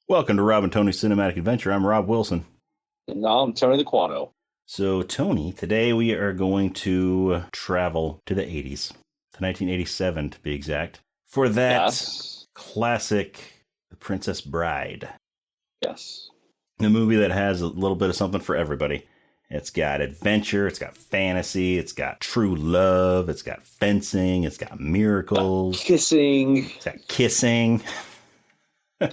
Welcome to Rob and Tony's Cinematic Adventure. I'm Rob Wilson. And now I'm Tony the Quano. So, Tony, today we are going to travel to the 80s, to 1987 to be exact, for that classic The Princess Bride. Yes. A movie that has a little bit of something for everybody. It's got adventure, it's got fantasy, it's got true love, it's got fencing, it's got miracles. Kissing. It's got kissing. Is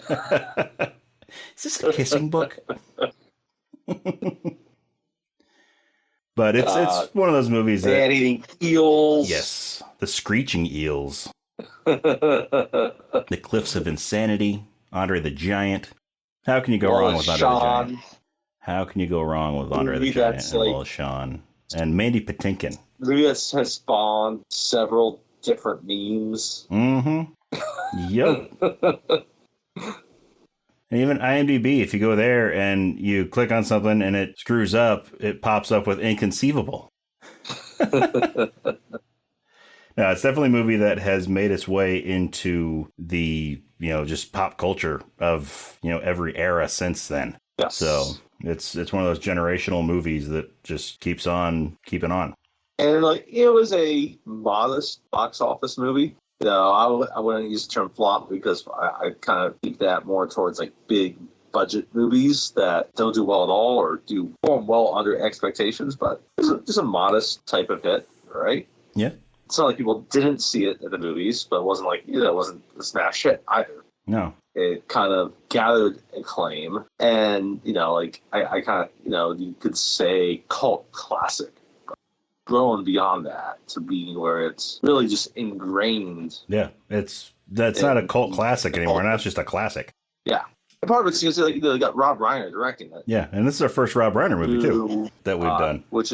this a kissing book? But it's one of those movies that... Man-eating eels. Yes. The screeching eels. The Cliffs of Insanity. Andre the Giant. How can you go wrong with Andre the Giant? How can you go wrong with Andre the Giant and Wallace Shawn? And Mandy Patinkin. Movie that has spawned several different memes. Mm-hmm. Yep. And even IMDb, if you go there and you click on something and it screws up, it pops up with inconceivable. No, it's definitely a movie that has made its way into the, just pop culture of, every era since then. Yes. So it's one of those generational movies that just keeps on keeping on. And it was a modest box office movie. I wouldn't use the term flop because I kind of think that more towards big budget movies that don't do well at all or do perform well under expectations. But it's a modest type of hit, right? Yeah. It's not like people didn't see it at the movies, but it wasn't it wasn't a smash hit either. No. It kind of gathered acclaim, and I kind of you could say cult classic. Grown beyond that to being where it's really just ingrained. Yeah, that's not a cult classic anymore. Now it's just a classic. Yeah, and part of it's because they got Rob Reiner directing it. Yeah, and this is our first Rob Reiner movie too that we've done, It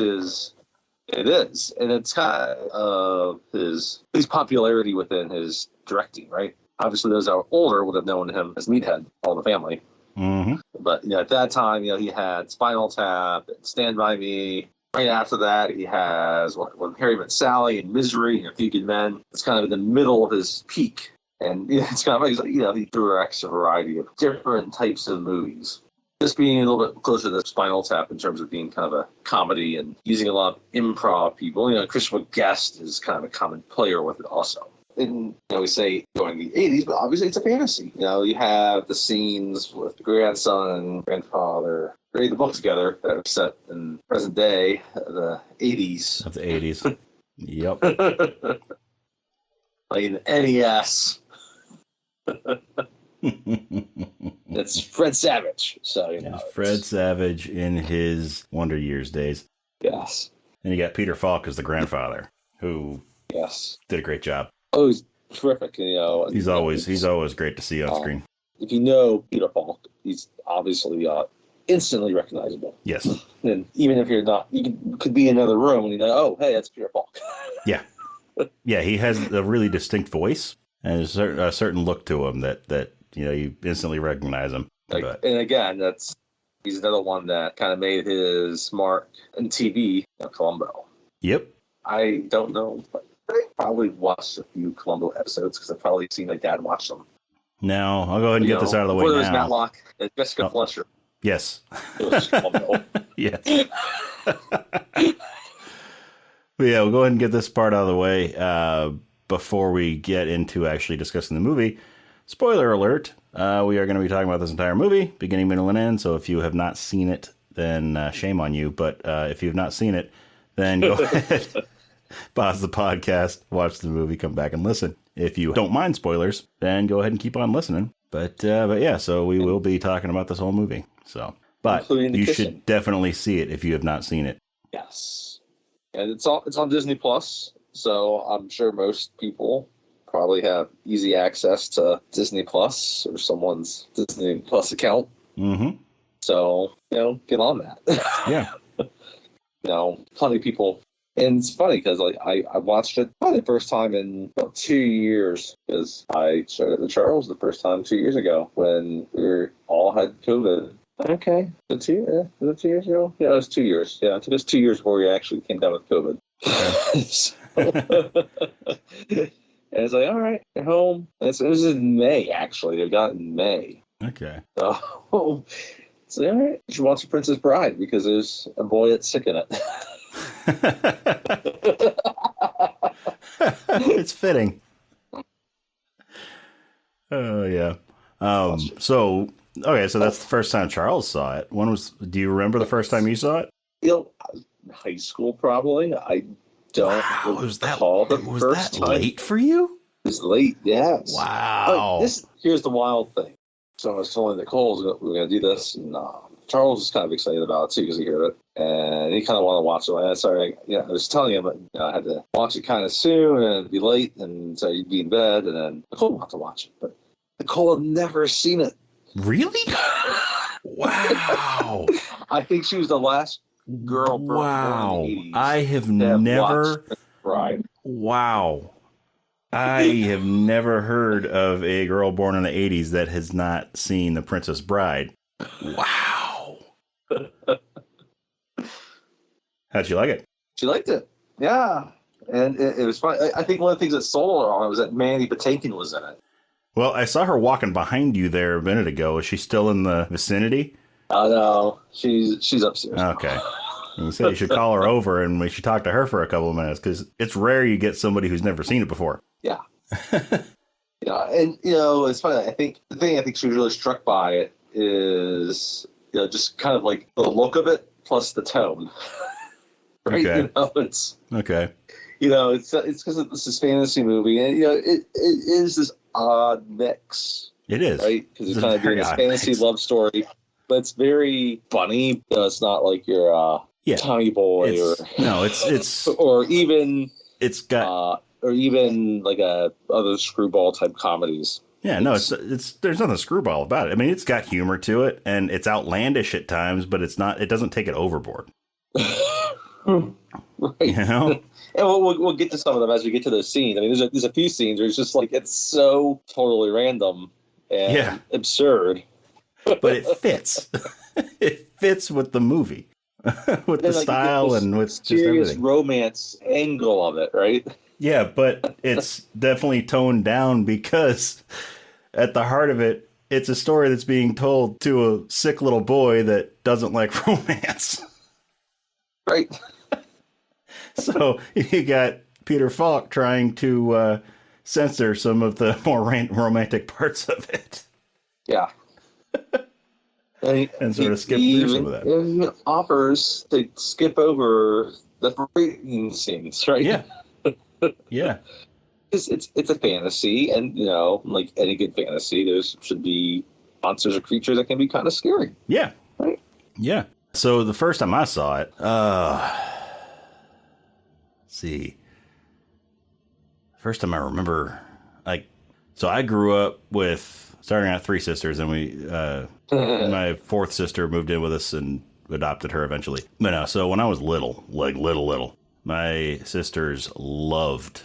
is, and it's kind of his popularity within his directing, right? Obviously, those that are older would have known him as Meathead, All in the Family. Mm-hmm. But at that time, he had Spinal Tap, and Stand By Me. Right after that, he has When Harry Met Sally and Misery and A Few Good Men. It's kind of in the middle of his peak. And it's kind of he directs a variety of different types of movies. Just being a little bit closer to Spinal Tap in terms of being kind of a comedy and using a lot of improv people. Christopher Guest is kind of a common player with it also. And we say during the 80s, but obviously it's a fantasy. You have the scenes with the grandson and grandfather reading the book together that are set in present day, the 80s. Of the 80s. Yep. An NES. It's Fred Savage. So, It's Fred Savage in his Wonder Years days. Yes. And you got Peter Falk as the grandfather, who did a great job. Oh, he's terrific. He's always great to see on screen. If you know Peter Falk, he's obviously instantly recognizable. Yes. And even if you're not, you could be in another room and you know, oh, hey, that's Peter Falk. Yeah. Yeah, he has a really distinct voice and a certain look to him that you instantly recognize him. And again, he's another one that kind of made his mark in TV, Columbo. Yep. I don't know, but I probably watched a few Columbo episodes because I've probably seen my dad watch them. Now, I'll go ahead and get this out of the way now. Before there was Matlock and Jessica Fletcher. Yes. It was Columbo. Yes. But yeah, we'll go ahead and get this part out of the way before we get into actually discussing the movie. Spoiler alert, we are going to be talking about this entire movie, beginning, middle, and end. So if you have not seen it, then shame on you. But if you have not seen it, then go ahead, pause the podcast, watch the movie, come back and listen. If you don't mind spoilers, then go ahead and keep on listening. But yeah, so we will be talking about this whole movie. But you should definitely see it if you have not seen it. Yes. And it's on Disney Plus, so I'm sure most people probably have easy access to Disney Plus or someone's Disney Plus account. Mm-hmm. So, get on that. Yeah. Plenty of people. And it's funny because I watched it probably the first time in about 2 years because I showed it to Charles the first time 2 years ago when we all had COVID. Okay. Was it 2 years ago? Yeah, it was 2 years. Yeah, it took us 2 years before we actually came down with COVID. And it's all right, at home. This is in May, actually. They got it in May. Okay. So, so all right, you should watch The Princess Bride because there's a boy that's sick in it. It's fitting. Oh yeah. So okay, so that's the first time Charles saw it. Do you remember the first time you saw it? You know, high school probably. I don't Wow, recall the was first that time. late for you? It was late, yes. Wow. Here's the wild thing. So I was telling Nicole we were going to do this, and Charles was kind of excited about it too because he heard it, and he kind of wanted to watch it. Sorry, I was telling him, but I had to watch it kind of soon, and it'd be late, and so he'd be in bed, and then Nicole wanted to watch it, but Nicole had never seen it. Really? Wow. I think she was the last girl. Wow. Born in the 80s I have to never. watched Bride. Wow. I have never heard of a girl born in the 80s that has not seen The Princess Bride. Wow. How'd you like it? She liked it. Yeah. And it was fun. I think one of the things that sold her on it was that Mandy Patinkin was in it. Well, I saw her walking behind you there a minute ago. Is she still in the vicinity? Oh, no. She's upstairs. Okay. You said you should call her over and we should talk to her for a couple of minutes because it's rare you get somebody who's never seen it before. Yeah. Yeah. And, it's funny. I think the thing she was really struck by it is, just kind of like the look of it plus the tone. Right? Okay. It's okay. It's because it's this fantasy movie, and it is this odd mix. It is, right? Because it's kind of doing this fantasy love story, but it's very funny. It's not like your Tommy Boy it's or even it's got or even like other screwball type comedies. Yeah, no, it's there's nothing screwball about it. I mean, it's got humor to it, and it's outlandish at times, but it doesn't take it overboard. Right. And we'll get to some of them as we get to those scenes. I mean, there's a few scenes where it's just like it's so totally random and absurd, but it fits. It fits with the movie, with the style and with just everything. Romance angle of it, right? Yeah, but it's definitely toned down because at the heart of it, it's a story that's being told to a sick little boy that doesn't like romance. Right. So you got Peter Falk trying to censor some of the more romantic parts of it. Yeah. And sort of skip through some of that. He offers to skip over the rating scenes, right? Yeah. Yeah. It's a fantasy, and like any good fantasy, there should be monsters or creatures that can be kind of scary. Yeah. Right. Yeah. So the first time I saw it, see. First time I remember, so I grew up starting out 3 sisters, and my 4th sister moved in with us and adopted her eventually. But no, so when I was little, my sisters loved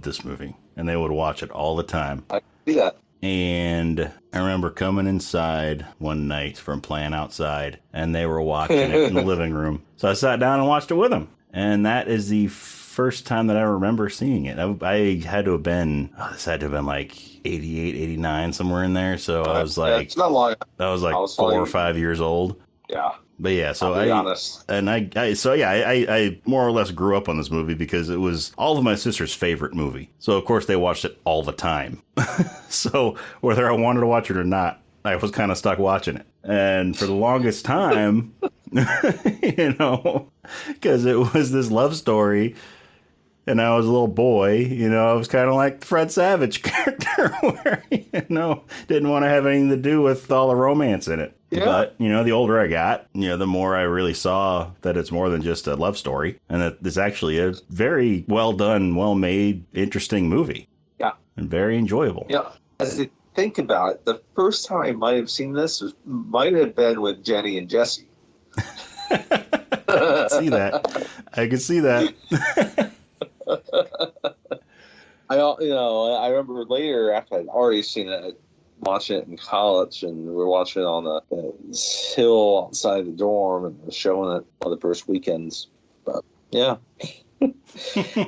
this movie, and they would watch it all the time. I see that. And I remember coming inside one night from playing outside, and they were watching it in the living room. So I sat down and watched it with them. And that is the first time that I remember seeing it. I had to have been, like 88, 89, somewhere in there. So I was like, it's not long. I was like 4 or 5 years old. Yeah. But yeah, so I'll be honest. And I more or less grew up on this movie because it was all of my sister's favorite movie. So of course they watched it all the time. So whether I wanted to watch it or not, I was kind of stuck watching it. And for the longest time, because it was this love story, and I was a little boy, I was kind of like the Fred Savage character where, didn't want to have anything to do with all the romance in it. Yeah. But, the older I got, the more I really saw that it's more than just a love story, and that it's actually a very well done, well made, interesting movie. Yeah. And very enjoyable. Yeah. As I think about it, the first time I might have seen this might have been with Jenny and Jesse. I can see that. I remember later after I'd already seen it, watching it in college, and we were watching it on the hill outside the dorm, and we were showing it on the first weekends. But yeah,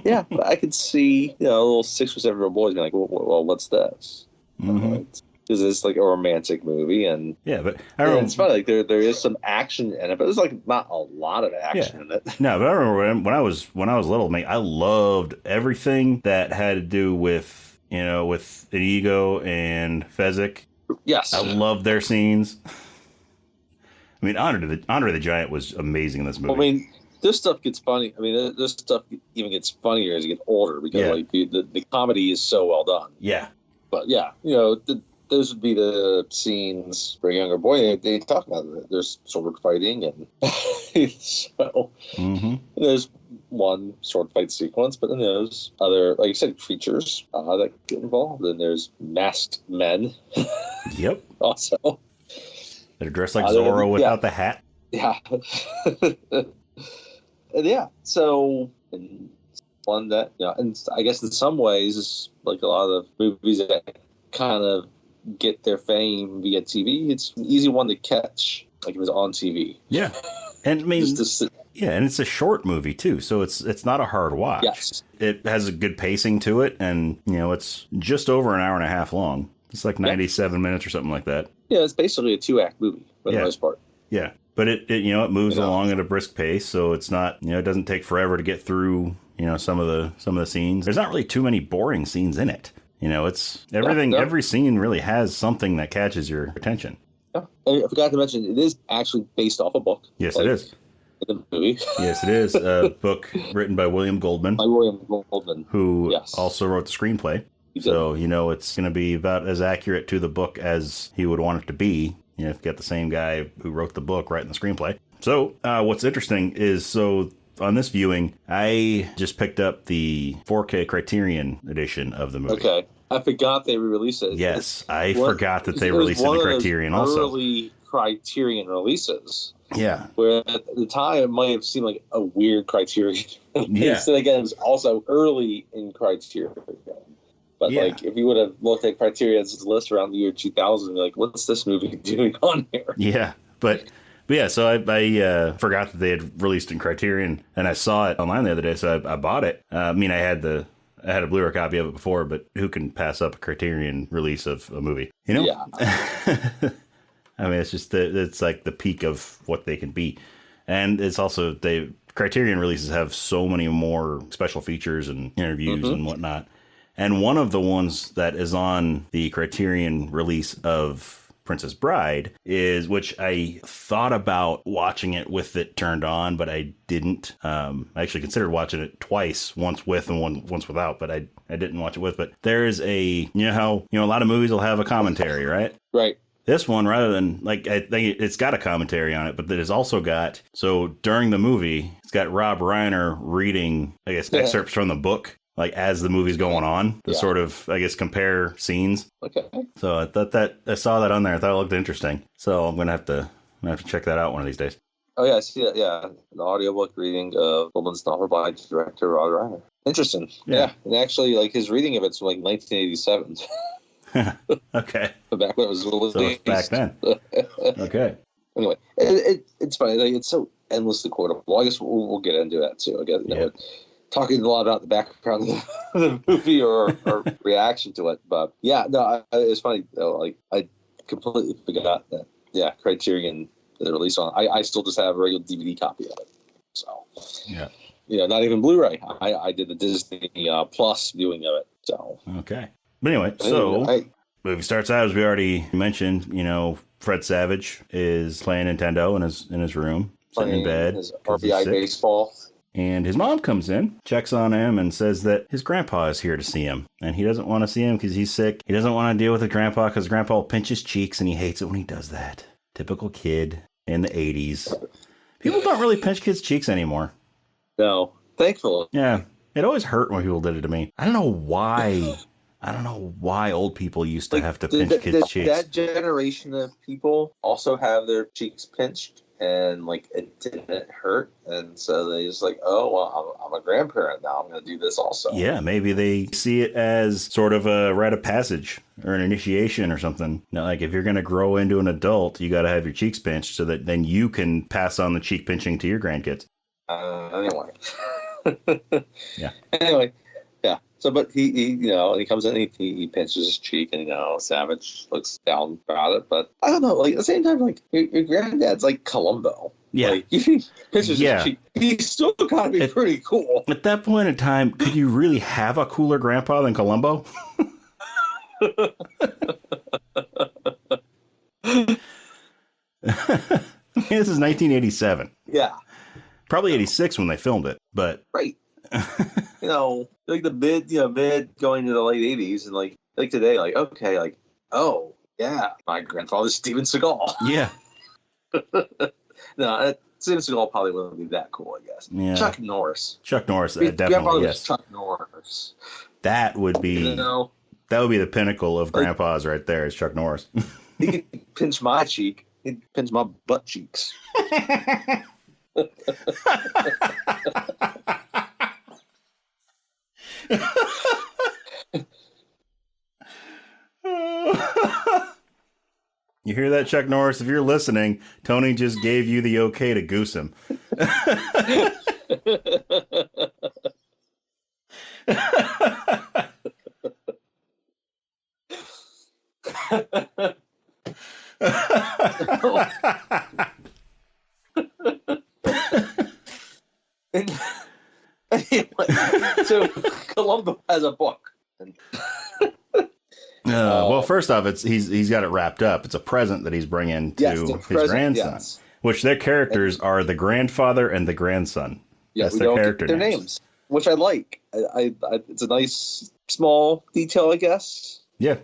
yeah, but I could see little 6 or 7 year old boys being like, "Well, what's this?" Mm-hmm. because it's like a romantic movie, and Yeah, but I yeah, don't it's funny. Like there is some action in it, but there's like not a lot of action in it. No, but I remember when I was little, mate, I loved everything that had to do with with Inigo and Fezzik. I Yes. loved their scenes. I mean, Andre the Giant was amazing in this movie. I mean, this stuff gets funny. I mean, this stuff even gets funnier as you get older because like the comedy is so well done. Yeah. But yeah, those would be the scenes for a younger boy. They talk about it. There's sword fighting, and so there's one sword fight sequence, but then there's other, like you said, creatures that get involved. Then there's masked men. Yep. Also, they're dressed like Zorro without the hat. Yeah. And yeah, so and one that and I guess in some ways it's like a lot of movies that kind of get their fame via TV. It's an easy one to catch, like it was on TV. Yeah, and I mean, and it's a short movie too, so it's not a hard watch. Yes, it has a good pacing to it, and it's just over an hour and a half long. It's like 97 minutes or something like that. Yeah, it's basically a 2-act movie for the most part. Yeah. But it moves along at a brisk pace, so it's not it doesn't take forever to get through some of the scenes. There's not really too many boring scenes in it. It's everything. Yeah. Every scene really has something that catches your attention. Yeah. And I forgot to mention it is actually based off a book. Yes, it is. The movie. Yes, it is a book written by William Goldman. Who also wrote the screenplay. So it's going to be about as accurate to the book as he would want it to be. If you got the same guy who wrote the book writing the screenplay. So what's interesting is, on this viewing, I just picked up the 4K Criterion edition of the movie. Okay. I forgot they re-released it. Yes, I forgot that they released it in Criterion also. Early Criterion releases. Yeah. Where at the time it might have seemed like a weird Criterion. Yeah. So again, it was also early in Criterion. But like, if you would have looked at Criterion's list around the year 2000, you're like, what's this movie doing on here? Yeah, but yeah, so I forgot that they had released in Criterion, and I saw it online the other day, so I bought it. I mean, I had a Blu-ray copy of it before, but who can pass up a Criterion release of a movie? Yeah. I mean, it's just it's like the peak of what they can be, and it's also Criterion releases have so many more special features and interviews and whatnot. And one of the ones that is on the Criterion release of Princess Bride is, which I thought about watching it with it turned on, but I didn't. I actually considered watching it twice, once with and once without, but I didn't watch it with. But there is a lot of movies will have a commentary, right? Right. This one, rather than I think it's got a commentary on it, but it has also got, so during the movie, it's got Rob Reiner reading, I guess, excerpts from the book. Like as the movie's going on to sort of, I guess, compare scenes. Okay. So I thought I saw that on there. I thought it looked interesting. So I'm gonna have to check that out one of these days. Oh yeah, I see that. Yeah, an audiobook reading of Goldman's novel by director Rod Reiner. Interesting. Yeah, and actually, like his reading of it's like 1987. Okay. But back when it was released. So it's back then. Okay. Anyway, it's funny. Like it's so endlessly quotable. I guess we'll get into that too. I guess talking a lot about the background of the movie or reaction to it. But yeah, no, it's funny though. Like I completely forgot that. Yeah, Criterion the release on. I still just have a regular DVD copy of it. So yeah, not even Blu-ray. I did the Disney Plus viewing of it. So okay, but anyway, movie starts out as we already mentioned. Fred Savage is playing Nintendo in his room, sitting in bed, his RBI baseball. And his mom comes in, checks on him, and says that his grandpa is here to see him. And he doesn't want to see him because he's sick. He doesn't want to deal with his grandpa because grandpa will pinch his cheeks, and he hates it when he does that. Typical kid in the 80s. People don't really pinch kids' cheeks anymore. No, thankfully. Yeah, it always hurt when people did it to me. I don't know why. Old people used to have to pinch kids' cheeks. That generation of people also have their cheeks pinched. And like it didn't hurt, and so they just like, oh well, I'm a grandparent now. I'm going to do this also. Yeah, maybe they see it as sort of a rite of passage or an initiation or something. Like if you're going to grow into an adult, you got to have your cheeks pinched so that then you can pass on the cheek pinching to your grandkids. Anyway. Yeah. Anyway, yeah. So, but he comes in, he pinches his cheek, and Savage looks down about it. But I don't know, like at the same time, like your granddad's like Columbo. Yeah. Like if he pinches Yeah. his cheek, he's still gotta be pretty cool. At that point in time, could you really have a cooler grandpa than Columbo? This is 1987. Yeah. Probably 86 when they filmed it, but Right. Like the mid going to the late 80s, and like today, like, okay, like, oh yeah, my grandfather's Steven Seagal. yeah. No, Steven Seagal probably wouldn't be that cool, I guess. Yeah. Chuck Norris. Chuck Norris, His definitely, grandfather yes. was Chuck Norris. That would be that would be the pinnacle of grandpas right there, is Chuck Norris. He could pinch my cheek. He'd pinch my butt cheeks. You hear that, Chuck Norris? If you're listening, Tony just gave you the okay to goose him. So Columbo has a book. Well, first off, he's got it wrapped up. It's a present that he's bringing to his grandson, which their characters are the grandfather and the grandson. Yeah, that's we their don't character get their names, which I like. I it's a nice small detail, I guess. Yeah.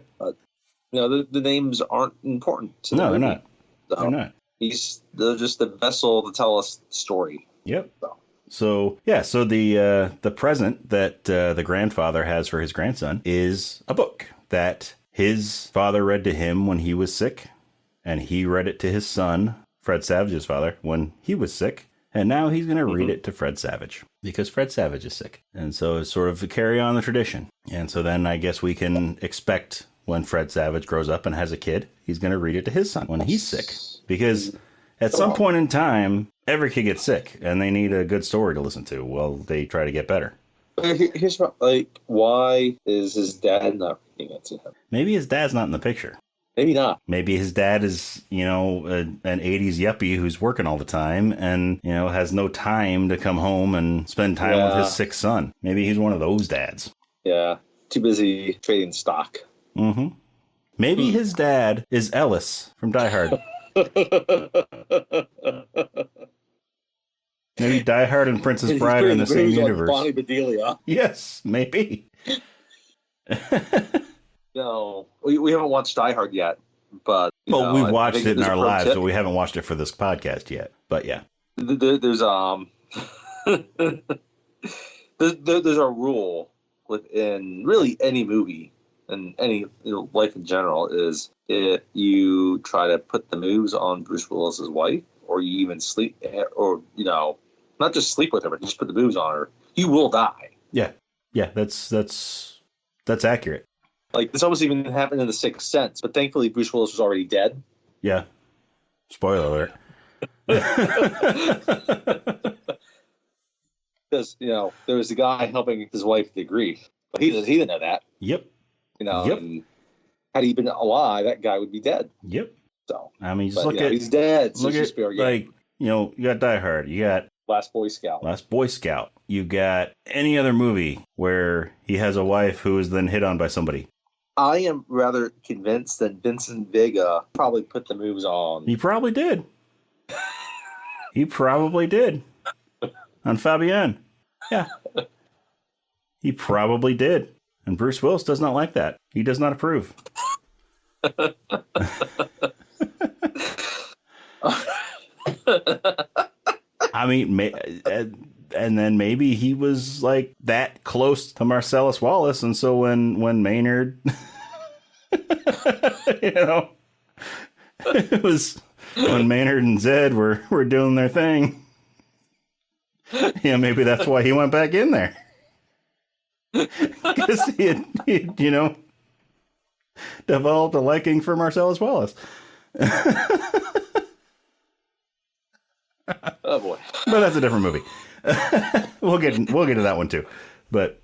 The names aren't important to No, the they're movie. not. They're not. They're just the vessel to tell us the story. Yep. So the present that the grandfather has for his grandson is a book that his father read to him when he was sick, and he read it to his son, Fred Savage's father, when he was sick, and now he's going to read it to Fred Savage because Fred Savage is sick. And so it's sort of to carry on the tradition. And so then I guess we can expect when Fred Savage grows up and has a kid, he's going to read it to his son when he's sick, because at some point in time, every kid gets sick, and they need a good story to listen to while they try to get better. Here's why is his dad not reading it to him? Maybe his dad's not in the picture. Maybe not. Maybe his dad is, an 80s yuppie who's working all the time and, has no time to come home and spend time with his sick son. Maybe he's one of those dads. Yeah. Too busy trading stock. Mm-hmm. Maybe his dad is Ellis from Die Hard. Maybe Die Hard and Princess Bride are in the same universe. Bonnie Bedelia. Yes, maybe. No, we haven't watched Die Hard yet, but we've watched it in our lives, but we haven't watched it for this podcast yet. But yeah, there's there's a rule within really any movie and any life in general is if you try to put the moves on Bruce Willis's wife, or you even sleep, or not just sleep with her, but just put the moves on her, you will die. Yeah, that's accurate. Like, this almost even happened in The Sixth Sense, but thankfully Bruce Willis was already dead. Yeah. Spoiler alert. Because, there was a guy helping his wife to grief. But he didn't know that. Yep. And had he been alive, that guy would be dead. Yep. So, I mean, just look at... he's dead. So look at, you got Die Hard. You got... Last Boy Scout. You got any other movie where he has a wife who is then hit on by somebody. I am rather convinced that Vincent Vega probably put the moves on. He probably did. On Fabienne. Yeah. He probably did. And Bruce Willis does not like that. He does not approve. I mean, and then maybe he was like that close to Marcellus Wallace, and so when Maynard, it was when Maynard and Zed were doing their thing. Yeah, maybe that's why he went back in there, because he had developed a liking for Marcellus Wallace. Oh boy! But that's a different movie. We'll get to that one too. But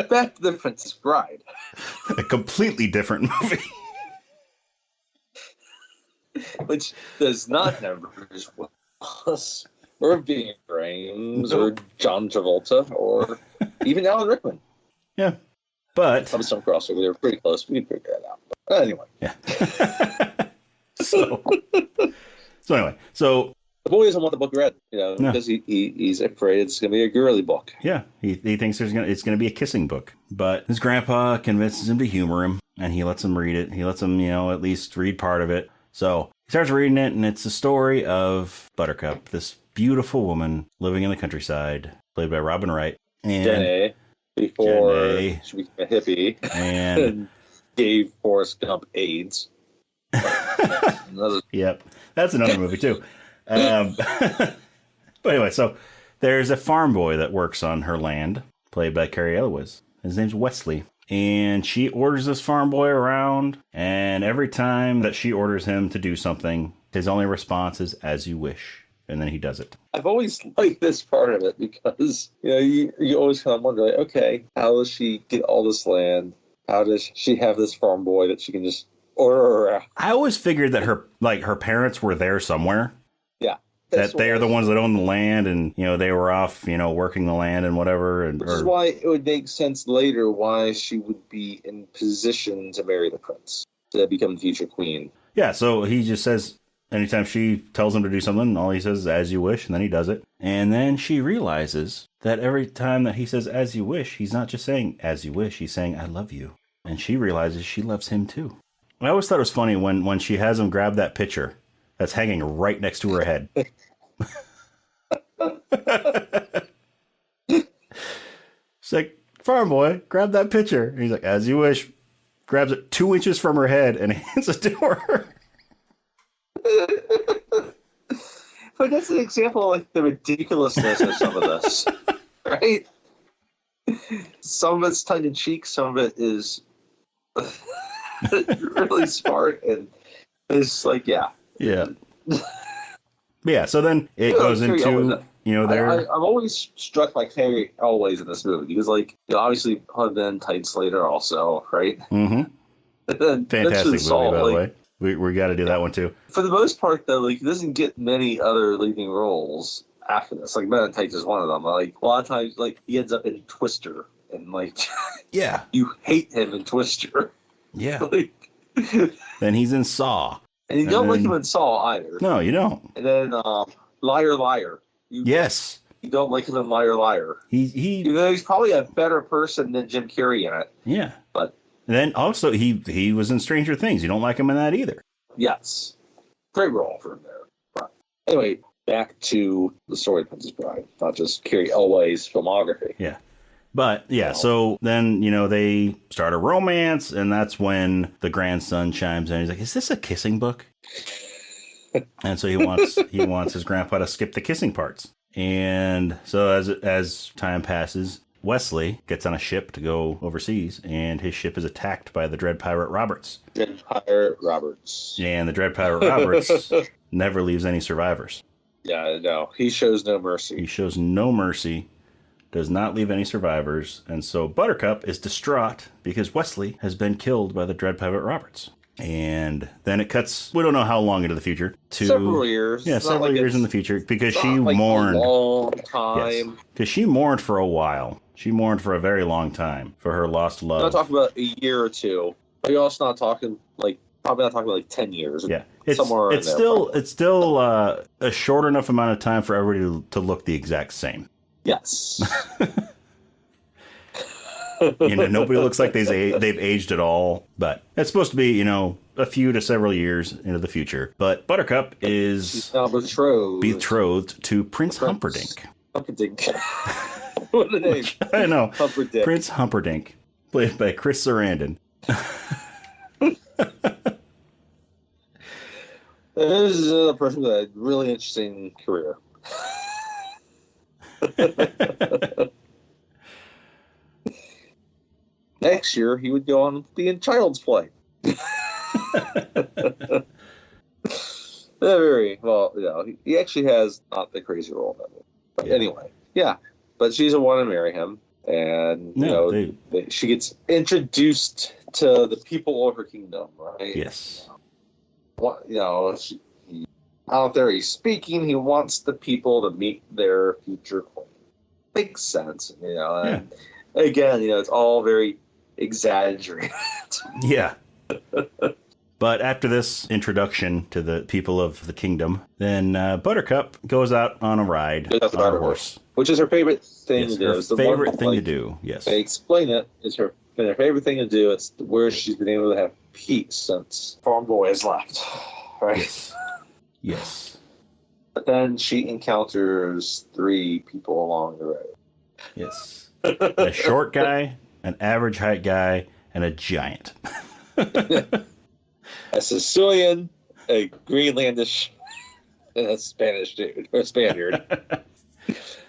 Back to the Princess Bride. A completely different movie. Which does not have Bruce Willis or Ving Rhames or John Travolta or even Alan Rickman. Yeah. But Probably some crossover. They were pretty close. We could figure that out. But anyway. Yeah. so anyway, so the boy doesn't want the book read, No. because he's afraid it's going to be a girly book. yeah, he thinks it's gonna be a kissing book. But his grandpa convinces him to humor him, and he lets him read it. He lets him, at least read part of it. So he starts reading it, and it's the story of Buttercup, this beautiful woman living in the countryside, played by Robin Wright. And Jenny, before Jenny. she became a hippie And and gave Forrest Gump AIDS. Yep, that's another movie too. But anyway, so there's a farm boy that works on her land, played by Cary Elwes. His name's Wesley. And she orders this farm boy around, and every time that she orders him to do something, his only response is, "As you wish." And then he does it. I've always liked this part of it because, you always kind of wonder, like, okay, how does she get all this land? How does she have this farm boy that she can just order around? I always figured that her parents were there somewhere. Yeah. That they are the ones that own the land, and they were off, working the land and whatever. Which is why it would make sense later why she would be in position to marry the prince, to become the future queen. Yeah, so he just says, anytime she tells him to do something, all he says is, "As you wish," and then he does it. And then she realizes that every time that he says, "As you wish," he's not just saying, "As you wish," he's saying, "I love you." And she realizes she loves him too. I always thought it was funny when she has him grab that picture that's hanging right next to her head. It's like, "Farm boy, grab that picture." And he's like, "As you wish." Grabs it 2 inches from her head and hands it to her. But that's an example of like the ridiculousness of some of this, right? Some of it's tongue in cheek, some of it is really smart, and it's like, yeah. Yeah, so then it goes into, there. I'm always struck by Cary Elwes in this movie because, obviously, Husband and Tights later also, right? Mm-hmm. Fantastic movie, by the way. We got to do that one too. For the most part, though, he doesn't get many other leading roles after this. Like, Men in Tights is one of them. Like, a lot of times, he ends up in Twister, and yeah, you hate him in Twister. Yeah. Then he's in Saw. And you don't like him in Saw either. No, you don't. And then Liar Liar. Yes. You don't like him in Liar Liar. He's probably a better person than Jim Carrey in it. Yeah. But then also he was in Stranger Things. You don't like him in that either. Yes. Great role for him there. But anyway, back to the story of Princess Bride, not just Cary Elwes' filmography. Yeah. But, yeah, so then, they start a romance, and that's when the grandson chimes in. He's like, "Is this a kissing book?" And so he wants his grandpa to skip the kissing parts. And so as time passes, Wesley gets on a ship to go overseas, and his ship is attacked by the Dread Pirate Roberts. Dread Pirate Roberts. And the Dread Pirate Roberts never leaves any survivors. Yeah, no. He shows no mercy. He shows no mercy. Does not leave any survivors, and so Buttercup is distraught because Wesley has been killed by the Dread Pirate Roberts. And then it cuts, we don't know how long into the future. To several years. Yeah, several years in the future, because she mourned. A long time. Yes, because she mourned for a while. She mourned for a very long time for her lost love. We're not talking about a year or two. But you're also not talking, probably not talking about 10 years. Yeah. It's still a short enough amount of time for everybody to look the exact same. Yes. Nobody looks like they've aged at all, but it's supposed to be, a few to several years into the future. But Buttercup is She's now betrothed to Prince Humperdinck. Humperdinck. What a name. I know. Humperdinck. Prince Humperdinck, played by Chris Sarandon. This is a person with a really interesting career. Next year, he would go on to be in Child's Play. Very well. He actually has not the crazy role in that movie. But anyway, yeah. but she doesn't want to marry him. And, she gets introduced to the people of her kingdom, right? Yes. What, out there he's speaking, he wants the people to meet their future queen. Makes sense, And again, it's all very exaggerated. Yeah. But after this introduction to the people of the kingdom, then Buttercup goes out on a ride on her horse. Which is her favorite thing to do. Her favorite thing to do, yes. They explain it. It's her favorite thing to do. It's where she's been able to have peace since Farm Boy has left. Right? Yes. But then she encounters 3 people along the road. Yes. A short guy, an average height guy, and a giant. A Sicilian, a Greenlandish, and a Spanish dude, or Spaniard.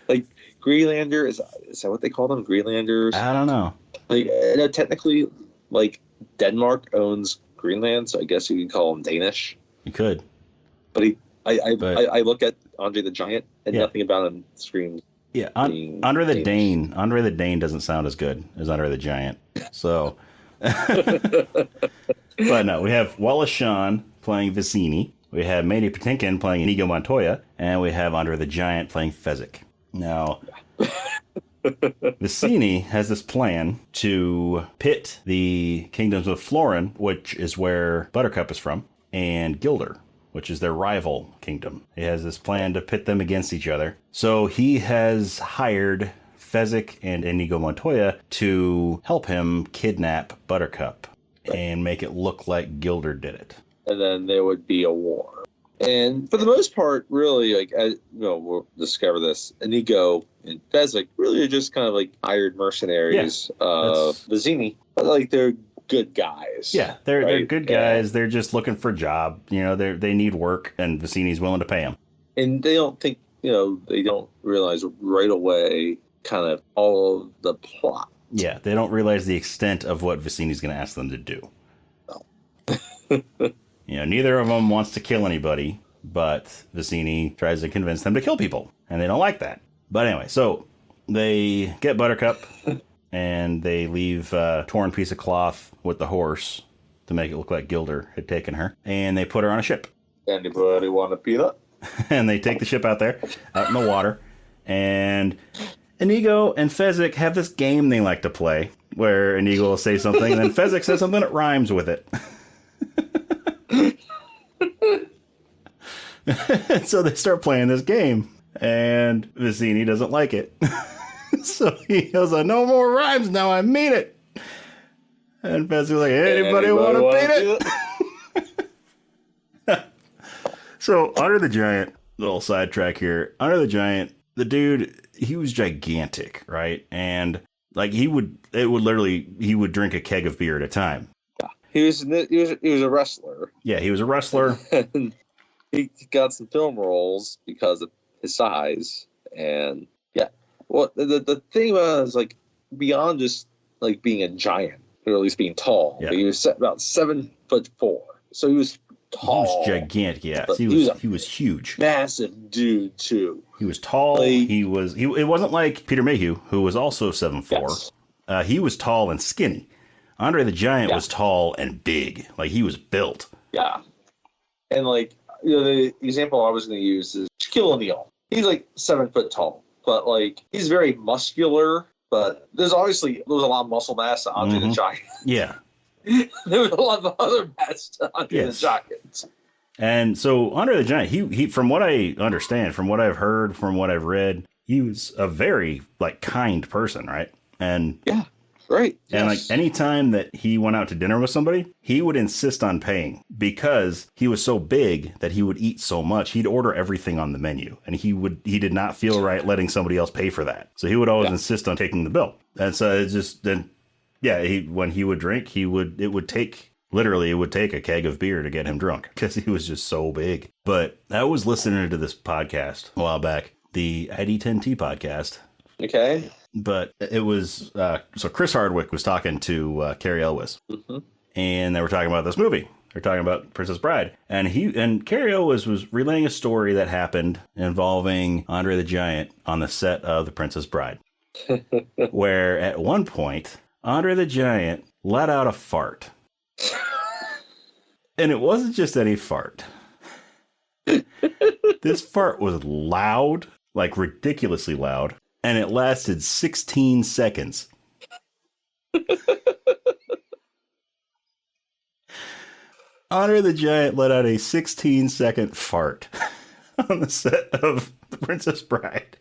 Like, Greenlander, is that what they call them? Greenlanders? I don't know. Like, technically, like, Denmark owns Greenland, so I guess you could call him Danish. You could. But I look at Andre the Giant, and nothing about him screams. Yeah, Andre the Dane. Andre the Dane doesn't sound as good as Andre the Giant. So, but no, we have Wallace Shawn playing Vicini. We have Mandy Patinkin playing Inigo Montoya, and we have Andre the Giant playing Fezzik. Now, Vicini has this plan to pit the kingdoms of Florin, which is where Buttercup is from, and Gilder, which is their rival kingdom. He has this plan to pit them against each other. So he has hired Fezzik and Inigo Montoya to help him kidnap Buttercup and make it look like Gilder did it. And then there would be a war. And for the most part, really, like, we'll discover this, Inigo and Fezzik really are just kind of like hired mercenaries of Vizzini. But, like, they're good guys. Yeah, they're good guys. They're just looking for a job. They need work, and Vicini's willing to pay them. And they don't think, they don't realize right away kind of all of the plot. Yeah, they don't realize the extent of what Vicini's going to ask them to do. No. Neither of them wants to kill anybody, but Vicini tries to convince them to kill people, and they don't like that. But anyway, so they get Buttercup, and they leave a torn piece of cloth with the horse to make it look like Gilder had taken her, and they put her on a ship. Anybody want a peanut? And they take the ship out there, out in the water, and Inigo and Fezzik have this game they like to play, where Inigo will say something, and then Fezzik says something that rhymes with it. So they start playing this game, and Vicini doesn't like it. So he goes, no more rhymes now, I mean it. And Fezzik was like, anybody want to beat it? So Andre the Giant, little sidetrack here. Andre the Giant, the dude, he was gigantic, right? And like he would drink a keg of beer at a time. Yeah. He was a wrestler. Yeah, he was a wrestler. And he got some film roles because of his size. And yeah, well, the thing about it is, like, beyond just like being a giant, or at least being tall, he was about 7'4", so he was tall. He was gigantic. Yeah, he was huge, massive dude too. He was tall. Like, it wasn't like Peter Mayhew, who was also 7'4". Yes. He was tall and skinny. Andre the Giant was tall and big. Like, he was built. Yeah. And like, the example I was going to use is Shaquille O'Neal. He's like 7 foot tall, but like he's very muscular. But there was a lot of muscle mass to Andre the Giant. Yeah. There was a lot of other mass to Andre the Giant. And so Andre the Giant, he from what I understand, from what I've heard, from what I've read, he was a very like kind person, right? And yeah, right. And like any time that he went out to dinner with somebody, he would insist on paying because he was so big that he would eat so much. He'd order everything on the menu, and he did not feel right letting somebody else pay for that. So he would always insist on taking the bill. And so it's just then, when he would drink, it would take a keg of beer to get him drunk because he was just so big. But I was listening to this podcast a while back, the ID10T podcast. Okay. But it was, so Chris Hardwick was talking to Carrie Elwes, and they were talking about this movie. They're talking about Princess Bride. And Cario was relaying a story that happened involving Andre the Giant on the set of The Princess Bride. Where at one point, Andre the Giant let out a fart. And it wasn't just any fart. This fart was loud, like ridiculously loud, and it lasted 16 seconds. Andre the Giant let out a 16-second fart on the set of The Princess Bride.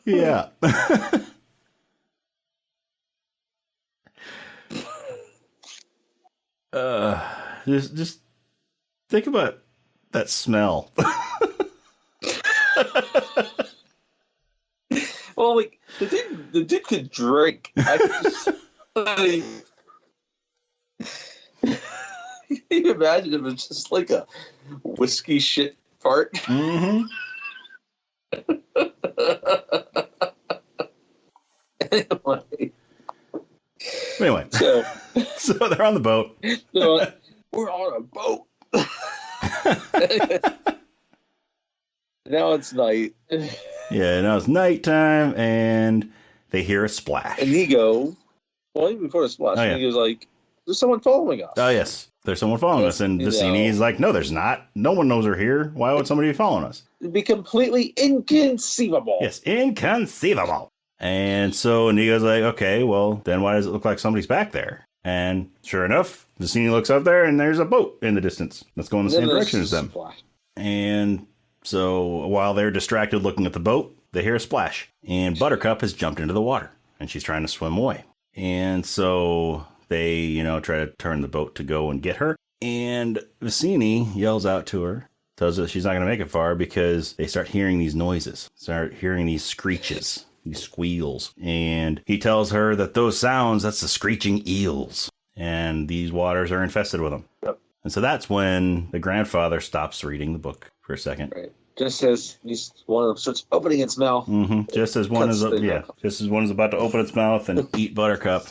Yeah. Just think about that smell. Well, like the dude could drink. I could just, like, can you imagine if it's just like a whiskey shit fart? Mm-hmm. Anyway, so they're on the boat. So, we're on a boat. Now it's night. Yeah, now it's nighttime, and they hear a splash. And Inigo, well, even before the splash, Inigo's like, there's someone following us. Oh, yes. There's someone following us. And Vicini's like, no, there's not. No one knows we're here. Why would somebody be following us? It'd be completely inconceivable. Yes, inconceivable. And so Inigo's like, okay, well, then why does it look like somebody's back there? And sure enough, Vicini looks up there, and there's a boat in the distance. Let's go in the same direction as them. Splash. And so while they're distracted looking at the boat, they hear a splash. And Buttercup has jumped into the water, and she's trying to swim away. And so they, try to turn the boat to go and get her. And Vicini yells out to her, tells her that she's not going to make it far because they start hearing these noises, start hearing these screeches, these squeals. And he tells her that those sounds, that's the screeching eels. And these waters are infested with them. Yep. And so that's when the grandfather stops reading the book for a second. Right. Just as one of them starts opening its mouth. Mm-hmm. Just as one is about to open its mouth and eat Buttercup,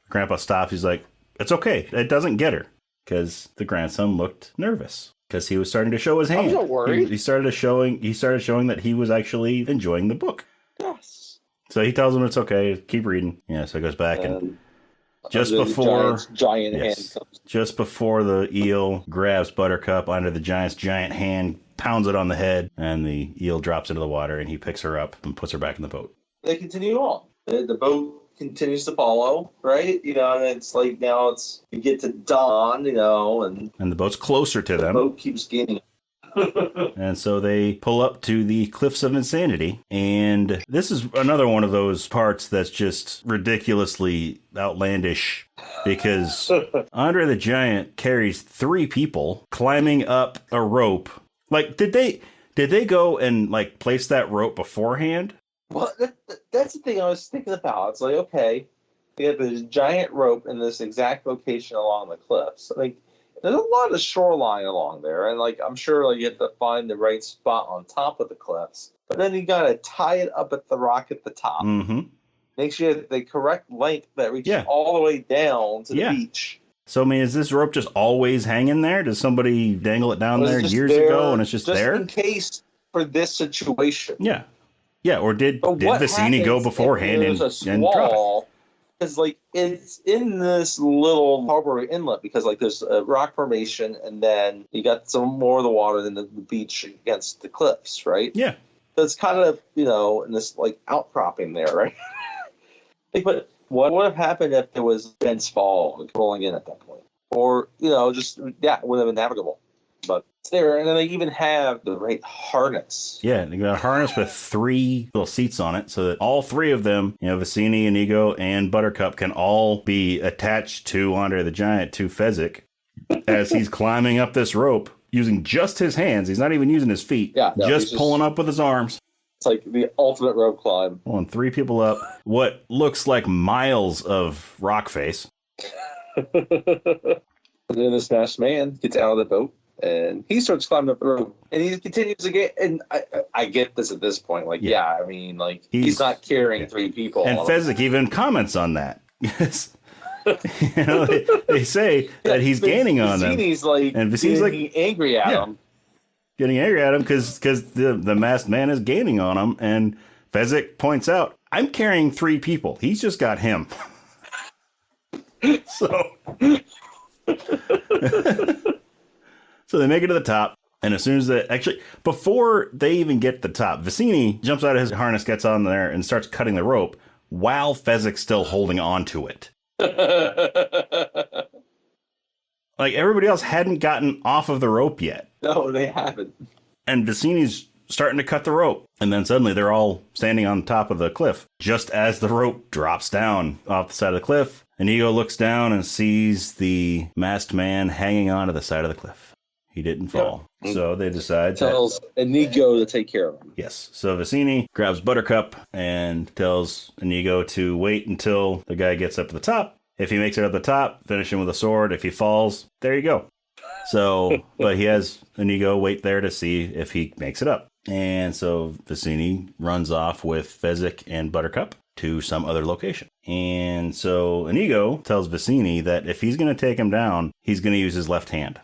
Grandpa stops. He's like, "It's okay. It doesn't get her," because the grandson looked nervous because he was starting to show his hand. I'm not worried. He started showing that he was actually enjoying the book. Yes. So he tells him it's okay. Keep reading. Yeah. So he goes back and just before the eel grabs Buttercup under the giant's giant hand, pounds it on the head, and the eel drops into the water, and he picks her up and puts her back in the boat. They continue on. The boat continues to follow, right? And it's like now you get to dawn, and the boat's closer to them. The boat keeps gaining. And so they pull up to the Cliffs of Insanity, and this is another one of those parts that's just ridiculously outlandish because Andre the Giant carries 3 people climbing up a rope. Like, did they go and place that rope beforehand? Well, that's the thing I was thinking about. It's like, okay, they have this giant rope in this exact location along the cliffs. There's a lot of shoreline along there, and I'm sure you have to find the right spot on top of the cliffs. But then you gotta tie it up at the rock at the top. Mm-hmm. Make sure you have the correct length that reaches all the way down to the beach. So, is this rope just always hanging there? Does somebody dangle it down there years ago and it's just there? In case for this situation. Yeah. Yeah, or did Vicini go beforehand and drop it? Because it's in this little harbor inlet because there's a rock formation and then you got some more of the water than the beach against the cliffs, right? Yeah. So it's kind of, in this outcropping there, right? But what would have happened if there was dense fog rolling in at that point? Or, it wouldn't have been navigable. But it's there, and then they even have the right harness. Yeah, they got a harness with 3 little seats on it, so that all 3 of them, Vicini, Inigo, and Buttercup, can all be attached to Andre the Giant, to Fezzik, as he's climbing up this rope using just his hands. He's not even using his feet. Yeah, no, just pulling up with his arms. It's like the ultimate rope climb. Pulling 3 people up. What looks like miles of rock face. And then this masked man gets out of the boat And he starts climbing up the rope, and he continues to get. And I get this at this point. Like, I mean, like he's not carrying 3 people. And Fezzik even comments on that. Yes. They say that he's gaining on them. And Vicini's like angry at him. Getting angry at him because the masked man is gaining on him. And Fezzik points out, I'm carrying 3 people. He's just got him. So they make it to the top. And as soon as before they even get to the top, Vicini jumps out of his harness, gets on there, and starts cutting the rope while Fezzik's still holding on to it. Like, everybody else hadn't gotten off of the rope yet. No, they haven't. And Vicini's starting to cut the rope. And then suddenly they're all standing on top of the cliff. Just as the rope drops down off the side of the cliff, Inigo looks down and sees the masked man hanging onto the side of the cliff. He didn't fall. Yeah. So they decide tells Inigo to take care of him. Yes. So Vicini grabs Buttercup and tells Inigo to wait until the guy gets up to the top. If he makes it up the top, finish him with a sword. If he falls, there you go. So, but he has Inigo wait there to see if he makes it up. And so Vicini runs off with Fezzik and Buttercup to some other location. And so Inigo tells Vicini that if he's going to take him down, he's going to use his left hand.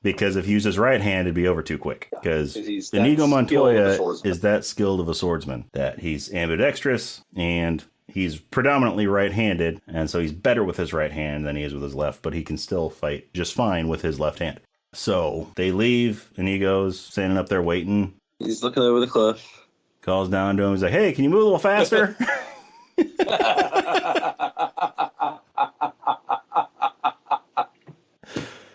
Because if he used his right hand, it'd be over too quick. Because Inigo Montoya is that skilled of a swordsman that he's ambidextrous and he's predominantly right-handed. And so he's better with his right hand than he is with his left, but he can still fight just fine with his left hand. So they leave. Inigo's standing up there waiting. He's looking over the cliff. Calls down to him. He's like, hey, can you move a little faster?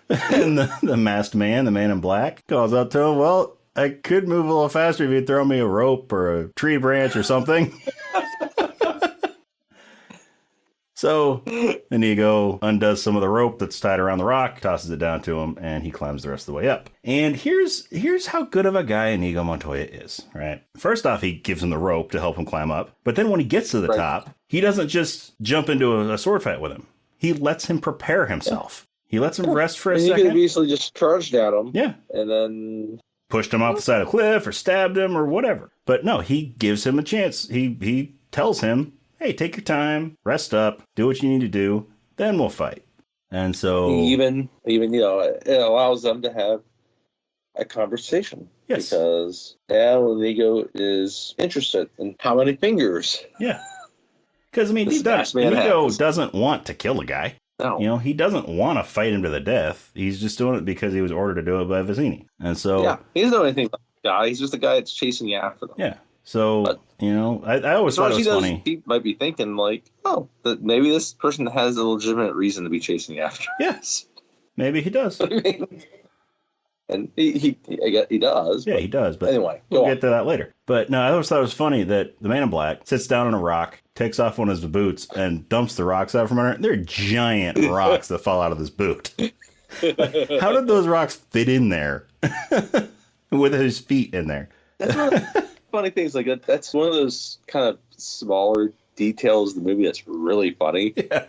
And the masked man, the man in black, calls up to him, well, I could move a little faster if you'd throw me a rope or a tree branch or something. So Inigo undoes some of the rope that's tied around the rock, tosses it down to him, and he climbs the rest of the way up. And here's how good of a guy Inigo Montoya is, right? First off, he gives him the rope to help him climb up. But then when he gets to the top, he doesn't just jump into a sword fight with him. He lets him prepare himself. He lets him rest for a second. He could have easily just charged at him. Yeah. And then pushed him off the side of the cliff or stabbed him or whatever. But no, he gives him a chance. He tells him, hey, take your time, rest up, do what you need to do, then we'll fight. And so even it allows them to have a conversation. Yes. Because Inigo is interested in how many fingers. Yeah. Because, I mean, Inigo doesn't want to kill a guy. No. You know, he doesn't want to fight him to the death. He's just doing it because he was ordered to do it by Vicini. And so... yeah, he doesn't know anything about the guy. He's just the guy that's chasing you after them. Yeah. So, you know, I always thought it was funny. He might be thinking, like, oh, that maybe this person has a legitimate reason to be chasing you after. Yes. Maybe he does. I mean, and he does. Yeah, he does. But anyway, we'll get to that later. But no, I always thought it was funny that the man in black sits down on a rock, takes off one of his boots, and dumps the rocks out from under. They're giant rocks that fall out of this boot. Like, how did those rocks fit in there with his feet in there? That's one of the funny things. Like that's one of those kind of smaller details of the movie that's really funny. Yeah.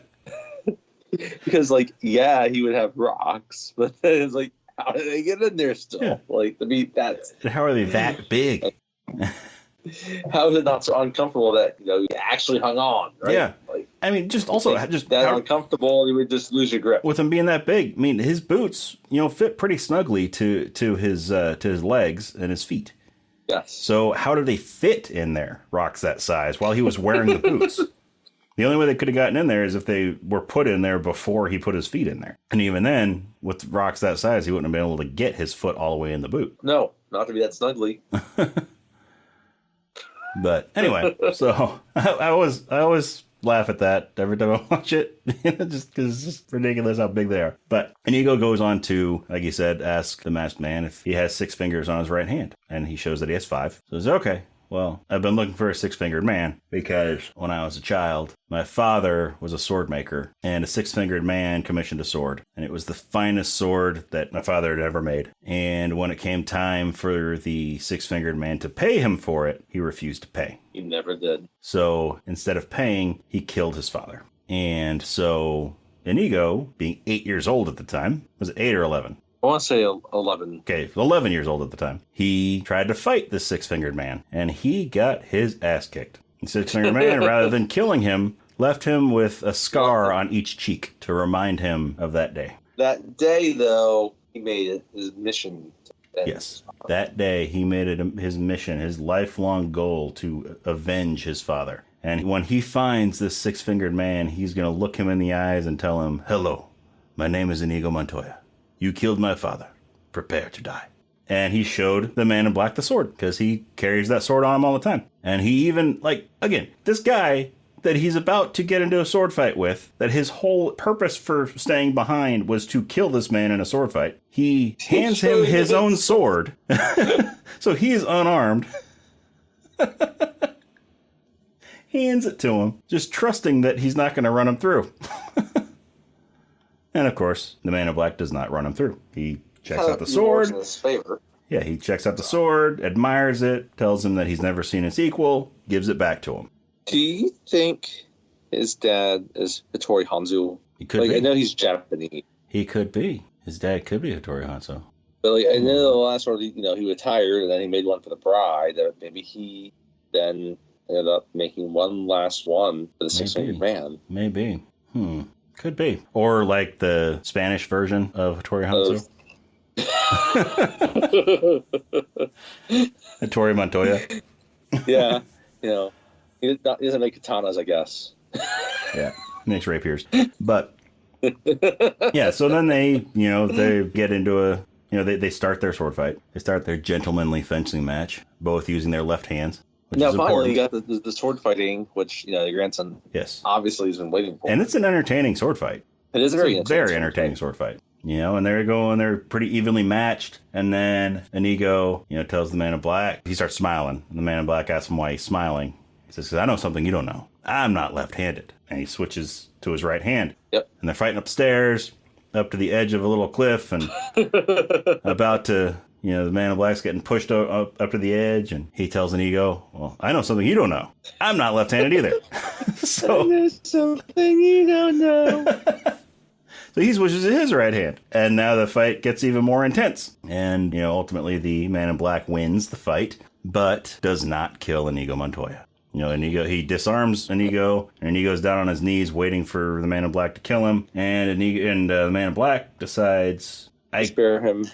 Because, like, yeah, he would have rocks, but then it's like, how did they get in there still? Yeah. Like, I mean, that's... How are they that big? How is it not so uncomfortable that, you know, you actually hung on, right? Yeah. Like, I mean, just also... just that uncomfortable, you would just lose your grip. With him being that big, I mean, his boots, you know, fit pretty snugly to his legs and his feet. Yes. So how did they fit in there, rocks that size, while he was wearing the boots? The only way they could have gotten in there is if they were put in there before he put his feet in there. And even then, with rocks that size, he wouldn't have been able to get his foot all the way in the boot. No, not to be that snugly. But anyway, so I always laugh at that every time I watch it, just because it's just ridiculous how big they are. But Inigo goes on to, like you said, ask the masked man if he has 6 fingers on his right hand. And he shows that he has 5. So he's okay. Well, I've been looking for a 6-fingered man because when I was a child, my father was a sword maker and a 6-fingered man commissioned a sword. And it was the finest sword that my father had ever made. And when it came time for the 6-fingered man to pay him for it, he refused to pay. He never did. So instead of paying, he killed his father. And so Inigo, being 8 years old at the time, was it 8 or 11? I want to say 11. Okay, 11 years old at the time. He tried to fight this six-fingered man, and he got his ass kicked. The six-fingered man, rather than killing him, left him with a scar on each cheek to remind him of that day. That day, though, he made it his mission. Yes, that day he made it his mission, his lifelong goal to avenge his father. And when he finds this six-fingered man, he's going to look him in the eyes and tell him, "Hello, my name is Inigo Montoya. You killed my father. Prepare to die." And he showed the man in black the sword, because he carries that sword on him all the time. And he even, again, this guy that he's about to get into a sword fight with, that his whole purpose for staying behind was to kill this man in a sword fight. He hands him his own sword. So he's unarmed. Hands it to him, just trusting that he's not going to run him through. And of course, the man in black does not run him through. He checks out the sword. In his favor. Yeah, he checks out the sword, admires it, tells him that he's never seen its equal, gives it back to him. Do you think his dad is Hattori Hanzo? He could be. I know he's Japanese. He could be. His dad could be Hattori Hanzo. But I know the last one, he retired and then he made one for the bride. Maybe he then ended up making one last one for the six-fingered man. Maybe. Could be. Or like the Spanish version of Hattori Hanzo. Hattori Montoya. Yeah. He doesn't make katanas, I guess. Yeah. Makes rapiers. But yeah, so then they get into they start their sword fight. They start their gentlemanly fencing match, both using their left hands. Now, finally, you got the sword fighting, which, your grandson obviously has been waiting for. And it's an entertaining sword fight. It is a very entertaining sword fight. And they're pretty evenly matched. And then Inigo, tells the man in black, he starts smiling. And the man in black asks him why he's smiling. He says, "I know something you don't know. I'm not left-handed." And he switches to his right hand. Yep. And they're fighting upstairs, up to the edge of a little cliff, and about to... the man in black's getting pushed up to the edge, and he tells Inigo, "Well, I know something you don't know. I'm not left-handed either." So there's something you don't know. So he switches to his right hand, and now the fight gets even more intense. And ultimately, the man in black wins the fight, but does not kill Inigo Montoya. He disarms Inigo, and Inigo's down on his knees waiting for the man in black to kill him. And the man in black decides to spare him.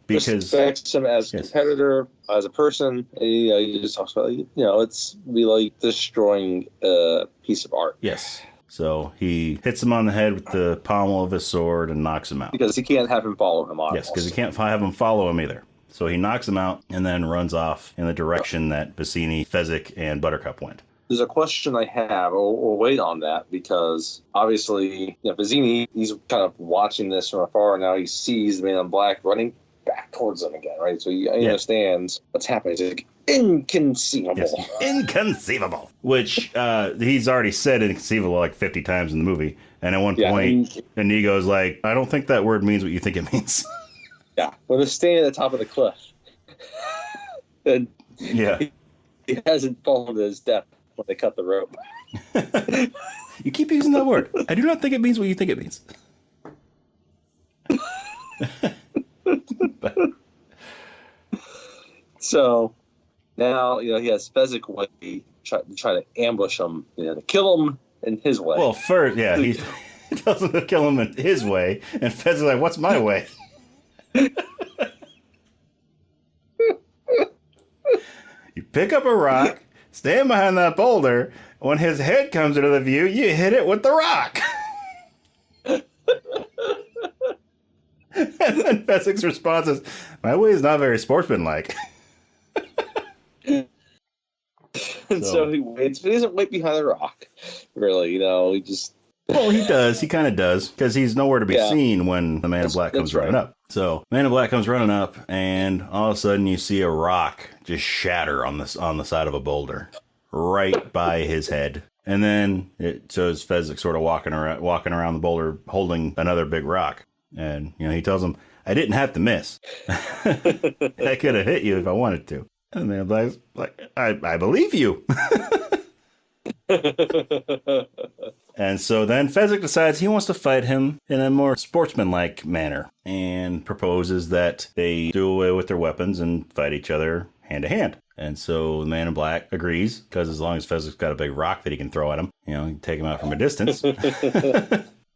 Because respects him as a competitor, as a person. He just talks about, it's be like destroying a piece of art. Yes. So he hits him on the head with the pommel of his sword and knocks him out. Because he can't have him follow him on. Yes, because he can't have him follow him either. So he knocks him out and then runs off in the direction that Vizzini, Fezzik, and Buttercup went. There's a question I have. We'll wait on that because obviously, Vizzini, he's kind of watching this from afar. Now he sees the man in black running back towards him again, right? So he understands what's happening. He's like, inconceivable. Yes. Inconceivable. Which he's already said inconceivable like 50 times in the movie. And at one point, Inigo's like, "I don't think that word means what you think it means." Yeah. When they're standing at the top of the cliff. And he hasn't fallen to his death when they cut the rope. You keep using that word. I do not think it means what you think it means. So now he has Fezzik way try to ambush him, to kill him in his way. Well, first, he tells him to kill him in his way, and Fezzik's like, "What's my way?" You pick up a rock, stand behind that boulder. When his head comes into the view, you hit it with the rock. And then Fezzik's response is, "My way is not very sportsmanlike." And so he waits, but he doesn't wait behind the rock. Really, he just... Well, he does. He kind of does, because he's nowhere to be seen when the man in black comes running up. So, man in black comes running up, and all of a sudden you see a rock just shatter on the side of a boulder, right by his head. And then it shows Fezzik sort of walking around the boulder, holding another big rock. And he tells him, "I didn't have to miss. I could have hit you if I wanted to." And the man in black's like, I believe you." And so then Fezzik decides he wants to fight him in a more sportsmanlike manner and proposes that they do away with their weapons and fight each other hand to hand. And so the man in black agrees, because as long as Fezzik's got a big rock that he can throw at him, he can take him out from a distance.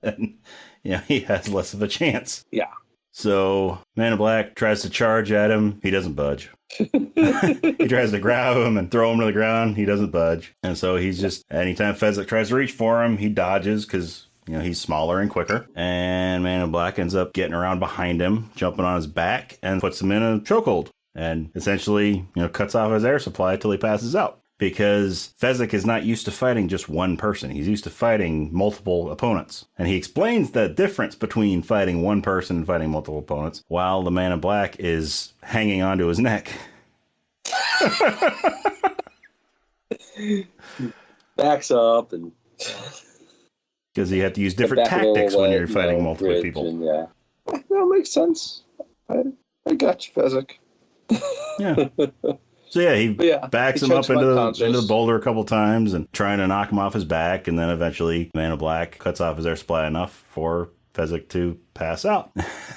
And, he has less of a chance. Yeah. So man in black tries to charge at him. He doesn't budge. He tries to grab him and throw him to the ground. He doesn't budge. And so he's just, anytime Fezzik tries to reach for him, he dodges because, he's smaller and quicker. And man in black ends up getting around behind him, jumping on his back, and puts him in a chokehold. And essentially, cuts off his air supply till he passes out. Because Fezzik is not used to fighting just one person. He's used to fighting multiple opponents. And he explains the difference between fighting one person and fighting multiple opponents, while the man in black is hanging onto his neck. Backs up and... Because you have to use different tactics when you're fighting multiple people. And, yeah. That makes sense. I got you, Fezzik. Yeah. So he backs him up into the boulder a couple times and trying to knock him off his back, and then eventually Man in Black cuts off his air supply enough for Fezzik to pass out.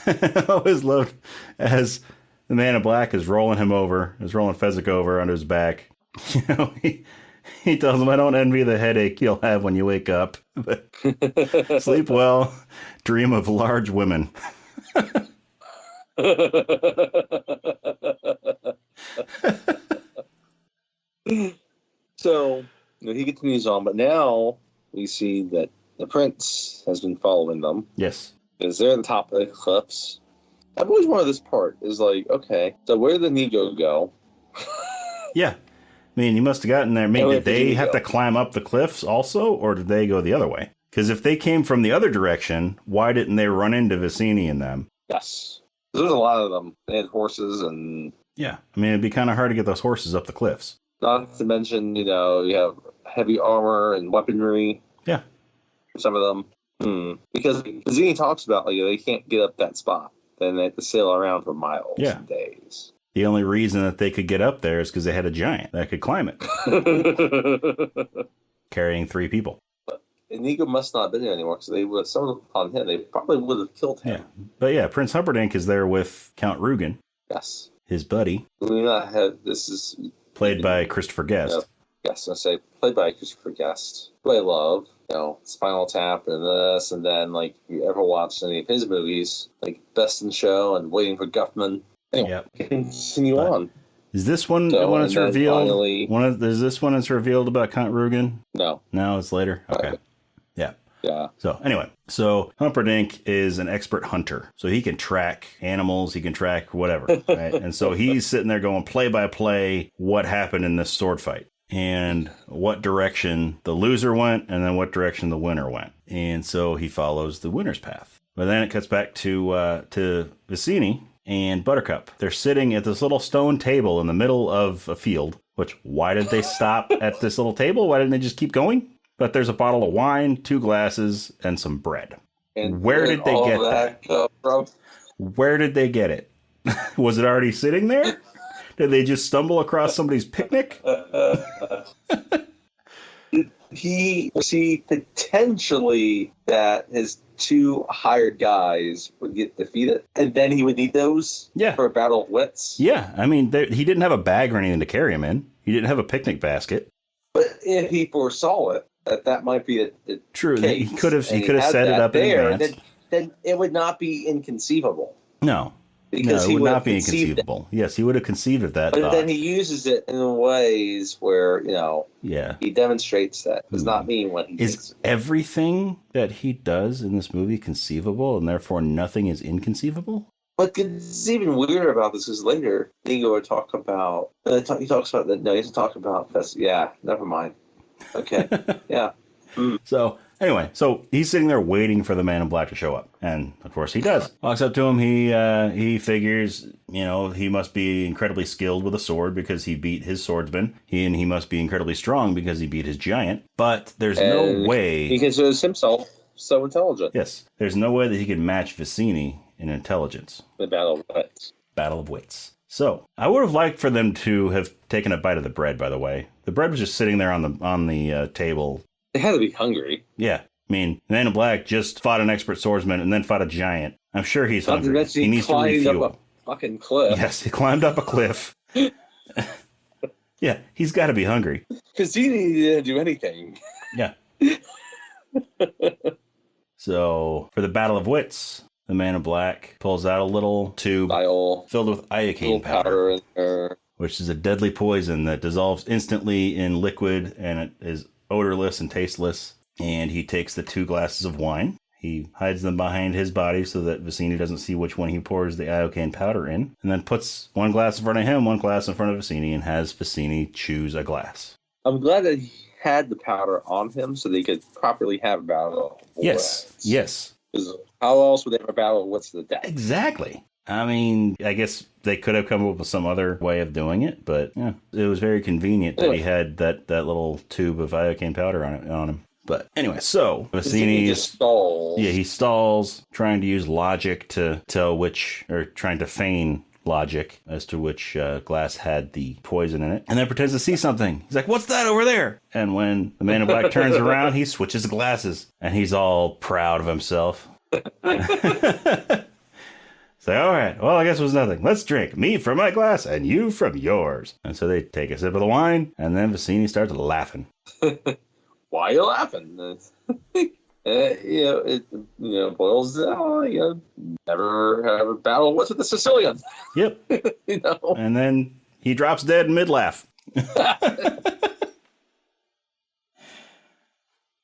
I always loved as the Man in Black is rolling Fezzik over onto his back. He tells him, "I don't envy the headache you'll have when you wake up, but sleep well, dream of large women." So he continues on, but now we see that the prince has been following them. Yes, because they're at the top of the cliffs. I've always wanted this part. Is like, okay, so where did the Nego go? Yeah, I mean, you must have gotten there. Did they have to climb up the cliffs also, or did they go the other way? Because if they came from the other direction, why didn't they run into Vicini and them? Yes. There's a lot of them. They had horses and... Yeah. I mean, it'd be kind of hard to get those horses up the cliffs. Not to mention, you have heavy armor and weaponry. Yeah. Some of them. Because Vicini talks about, they can't get up that spot. Then they have to sail around for miles and days. The only reason that they could get up there is because they had a giant that could climb it. Carrying 3 people. Inigo must not have been there anymore because they would have stumbled upon him. They probably would have killed him. Yeah. But yeah, Prince Humperdinck is there with Count Rugen. Yes. His buddy. This is... Played by Christopher Guest. Yes, I say played by Christopher Guest. Who I love. Spinal Tap and this, and then, if you ever watched any of his movies, like Best in Show and Waiting for Guffman. Anyway, continue on. Is this one when it's revealed? Is this one that's revealed about Count Rugen? No. No, it's later? Okay. Yeah. So anyway, Humperdinck is an expert hunter. So he can track animals, he can track whatever, right? And so he's sitting there going play by play what happened in this sword fight and what direction the loser went and then what direction the winner went. And so he follows the winner's path. But then it cuts back to Vicini and Buttercup. They're sitting at this little stone table in the middle of a field, why did they stop at this little table? Why didn't they just keep going? But there's a bottle of wine, 2 glasses, and some bread. And where did they get that? Where did they get it? Was it already sitting there? Did they just stumble across somebody's picnic? He see potentially that his 2 hired guys would get defeated, and then he would need those for a battle of wits. Yeah, I mean, he didn't have a bag or anything to carry him in. He didn't have a picnic basket. But if he foresaw it, that might be a true. Case, he could have set it up in advance. Then it would not be inconceivable. No. Because it would not be inconceivable. Yes, he would have conceived of that. But then he uses it in ways where, he demonstrates that. It does not mean what he thinks. Is everything that he does in this movie conceivable, and therefore nothing is inconceivable? But it's even weirder about this is later, Inigo would talk about... he talks about that. No, he doesn't talk about... Yeah, never mind. Okay, yeah. So... Anyway, so he's sitting there waiting for the Man in Black to show up. And, of course, he does. Walks up to him. He figures, he must be incredibly skilled with a sword because he beat his swordsman. He must be incredibly strong because he beat his giant. But there's no way... He considers himself so intelligent. Yes. There's no way that he could match Vicini in intelligence. The Battle of Wits. Battle of Wits. So I would have liked for them to have taken a bite of the bread, by the way. The bread was just sitting there on the table. They had to be hungry. Yeah. I mean, Man in Black just fought an expert swordsman and then fought a giant. I'm sure he's hungry. He needs to refuel. Up a fucking cliff. Yes, he climbed up a cliff. Yeah, he's got to be hungry. Because he didn't do anything. Yeah. So, for the Battle of Wits, the Man in Black pulls out a little tube filled with iocane powder in there, which is a deadly poison that dissolves instantly in liquid, and it is odorless and tasteless. And he takes the 2 glasses of wine. He hides them behind his body so that Vicini doesn't see which one he pours the iocane powder in, and then puts 1 glass in front of him, 1 glass in front of Vicini, and has Vicini choose a glass. I'm glad that he had the powder on him so they could properly have a battle. Yes. Because how else would they have a battle of wits to the death? Exactly. I mean, I guess they could have come up with some other way of doing it, but yeah, it was very convenient that he had that little tube of iocane powder on him. But anyway, so Vicini stalls. Yeah, he stalls, trying to use logic to tell trying to feign logic as to which glass had the poison in it, and then pretends to see something. He's like, "What's that over there?" And when the Man in Black turns around, he switches glasses, and he's all proud of himself. It's like, all right, well, I guess it was nothing. Let's drink. Me from my glass and you from yours. And so they take a sip of the wine, and then Vicini starts laughing. Why are you laughing? It boils down, never have a battle with the Sicilian. Yep. And then he drops dead in mid-laugh.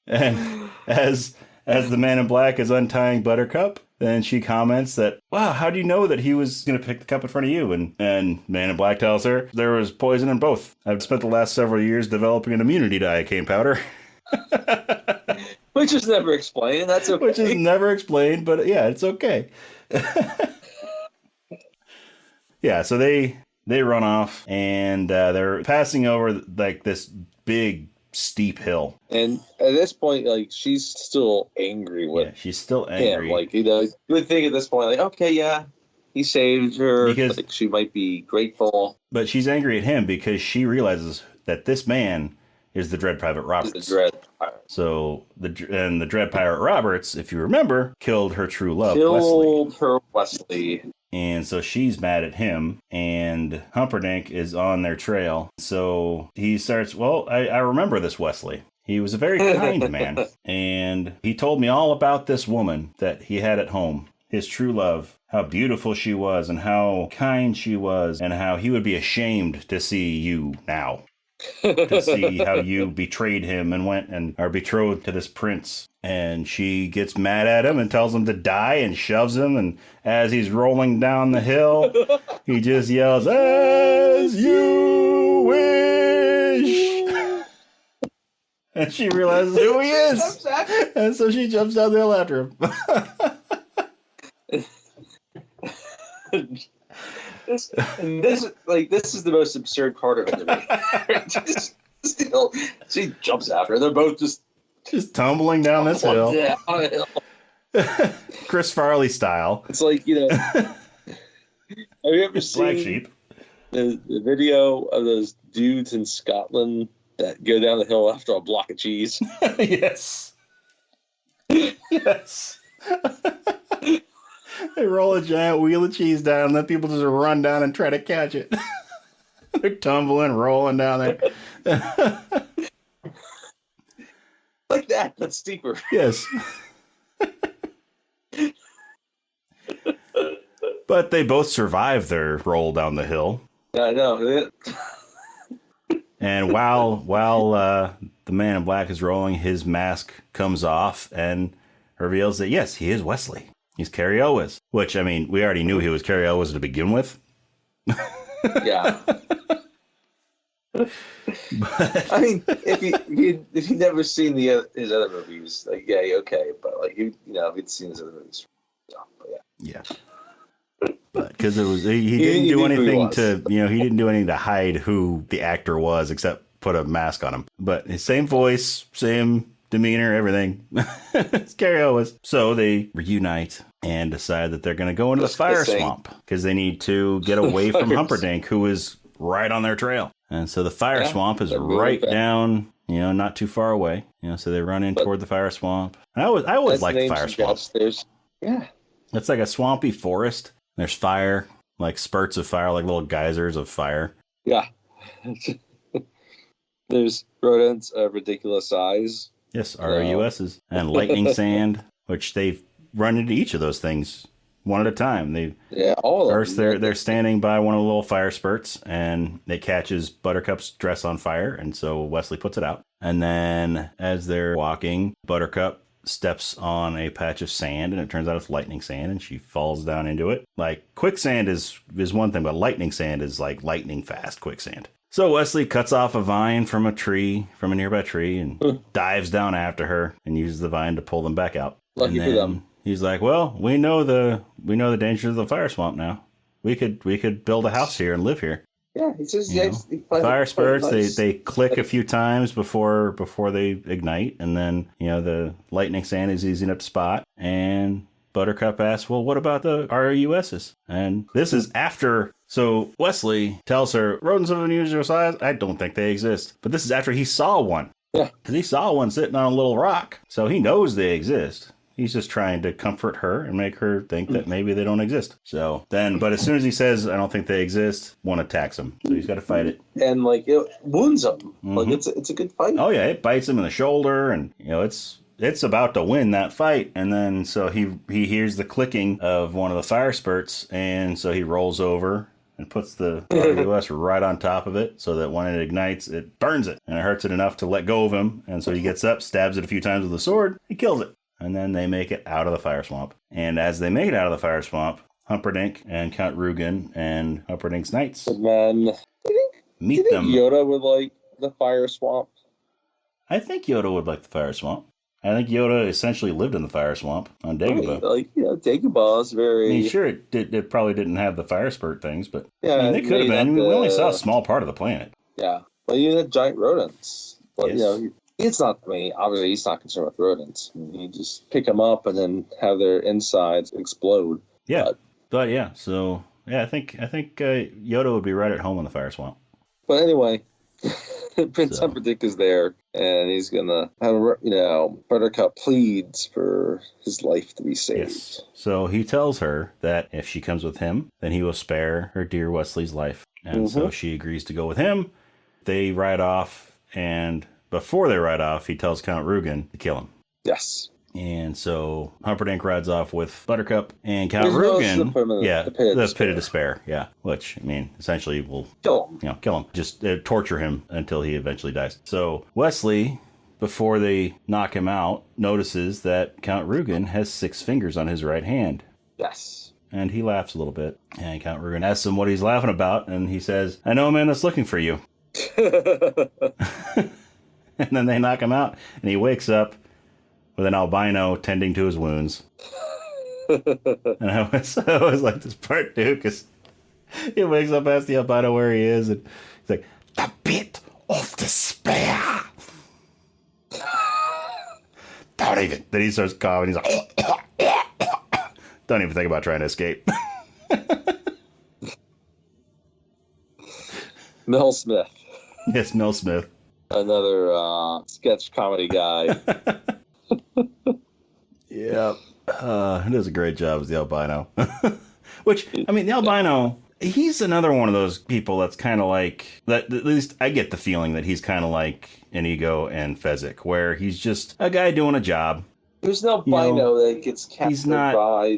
And as the Man in Black is untying Buttercup, then she comments that, wow, how do you know that he was going to pick the cup in front of you? And Man in Black tells her, there was poison in both. I've spent the last several years developing an immunity to iocane powder. Which is never explained. That's okay. Which is never explained, but yeah, it's okay. Yeah, so they run off, and they're passing over like this big steep hill. And at this point, like, she's still angry with she's still angry. him. Like, you would think at this point, like, okay, yeah, he saved her. Because like, she might be grateful. But she's angry at him because she realizes that this man is the Dread Pirate Roberts. The Dread Pirate. So the Dread Pirate Roberts, if you remember, killed her true love, Wesley. And so she's mad at him, and Humperdinck is on their trail. So he starts, well, I remember this Wesley. He was a very kind man, and he told me all about this woman that he had at home, his true love, how beautiful she was, and how kind she was, and how he would be ashamed to see you now. To see how you betrayed him and went and are betrothed to this prince. And she gets mad at him and tells him to die and shoves him. And as he's rolling down the hill, he just yells, "As you wish!" And she realizes who he is. And so she jumps down the hill after him. This is the most absurd part of it. She jumps after her. They're both just tumbling down this hill. Chris Farley style. It's like, have you ever seen Black Sheep? The video of those dudes in Scotland that go down the hill after a block of cheese? Yes. Yes. They roll a giant wheel of cheese down, and then people just run down and try to catch it. They're tumbling, rolling down there. Like that, that's steeper. Yes. But they both survive their roll down the hill. Yeah, I know. And while the Man in Black is rolling, his mask comes off and reveals that, yes, he is Wesley. He's Cary Elwes, which, I mean, we already knew he was Cary Elwes to begin with. Yeah. But, I mean, if you never seen his other movies, like, yeah, okay, but like if you'd seen his other movies, yeah. But because it was he didn't do anything to hide who the actor was except put a mask on him. But his same voice, same demeanor, everything. Scary always. So they reunite and decide that they're going to go into the fire swamp because they need to get away from Humperdinck, who is right on their trail. And so the fire swamp is right down, not too far away. So they run in toward the fire swamp. And I always liked the fire swamp. It's like a swampy forest. There's fire, like spurts of fire, like little geysers of fire. Yeah. There's rodents of ridiculous size. Yes, ROUSs. And lightning sand, which they've run into each of those things one at a time. All first they're standing by one of the little fire spurts, and it catches Buttercup's dress on fire, and so Wesley puts it out. And then as they're walking, Buttercup steps on a patch of sand, and it turns out it's lightning sand, and she falls down into it. Like, quicksand is one thing, but lightning sand is like lightning fast quicksand. So Wesley cuts off a vine from a nearby tree, and dives down after her and uses the vine to pull them back out. Lucky for them. He's like, well, we know the dangers of the fire swamp now. We could build a house here and live here. Yeah, he says fire spurts. They click a few times before they ignite, and then the lightning sand is easy enough to spot. And Buttercup asks, well, what about the ROUSs? And this is after. So Wesley tells her, rodents of unusual size, I don't think they exist. But this is after he saw one. Yeah. Because he saw one sitting on a little rock. So he knows they exist. He's just trying to comfort her and make her think that maybe they don't exist. But as soon as he says, I don't think they exist, one attacks him. So he's got to fight it. And it wounds him. Mm-hmm. Like it's a good fight. Oh yeah, it bites him in the shoulder, and it's about to win that fight. And then so he hears the clicking of one of the fire spurts, and so he rolls over and puts the RUS right on top of it so that when it ignites, it burns it. And it hurts it enough to let go of him. And so he gets up, stabs it a few times with a sword, he kills it. And then they make it out of the fire swamp. And as they make it out of the fire swamp, Humperdinck and Count Rugen and Humperdinck's knights meet them. Yoda would like the fire swamp? I think Yoda would like the fire swamp. I think Yoda essentially lived in the fire swamp on Dagobah. Right. Dagobah is very... I mean, sure, it probably didn't have the fire spurt things, but yeah, they could have been. We only saw a small part of the planet. Yeah. Well, you had giant rodents. But, yes. It's not, obviously he's not concerned with rodents. You just pick them up and then have their insides explode. Yeah. But yeah, so, yeah, I think Yoda would be right at home in the fire swamp. But anyway... Prince Humperdinck is there, and he's gonna have Buttercup pleads for his life to be saved. Yes. So he tells her that if she comes with him, then he will spare her dear Wesley's life, and so she agrees to go with him. They ride off, and before they ride off, he tells Count Rugen to kill him. Yes. And so Humperdinck rides off with Buttercup and Count Rugen. The pit of despair. Yeah. Which, essentially will kill him. Just torture him until he eventually dies. So Wesley, before they knock him out, notices that Count Rugen has 6 fingers on his right hand. Yes. And he laughs a little bit. And Count Rugen asks him what he's laughing about. And he says, I know a man that's looking for you. And then they knock him out. And he wakes up with an albino tending to his wounds. And I always like this part too, because he wakes up, asks the albino where he is, and he's like, the pit of despair. Don't even. Then he starts coughing. He's like, don't even think about trying to escape. Mel Smith. Yes, Mel Smith. Another sketch comedy guy. Yeah. He does a great job as the albino. Which, the albino, he's another one of those people that's kind of like, that. At least I get the feeling that he's kind of like Inigo and Fezzik, where he's just a guy doing a job. There's no albino that gets captured by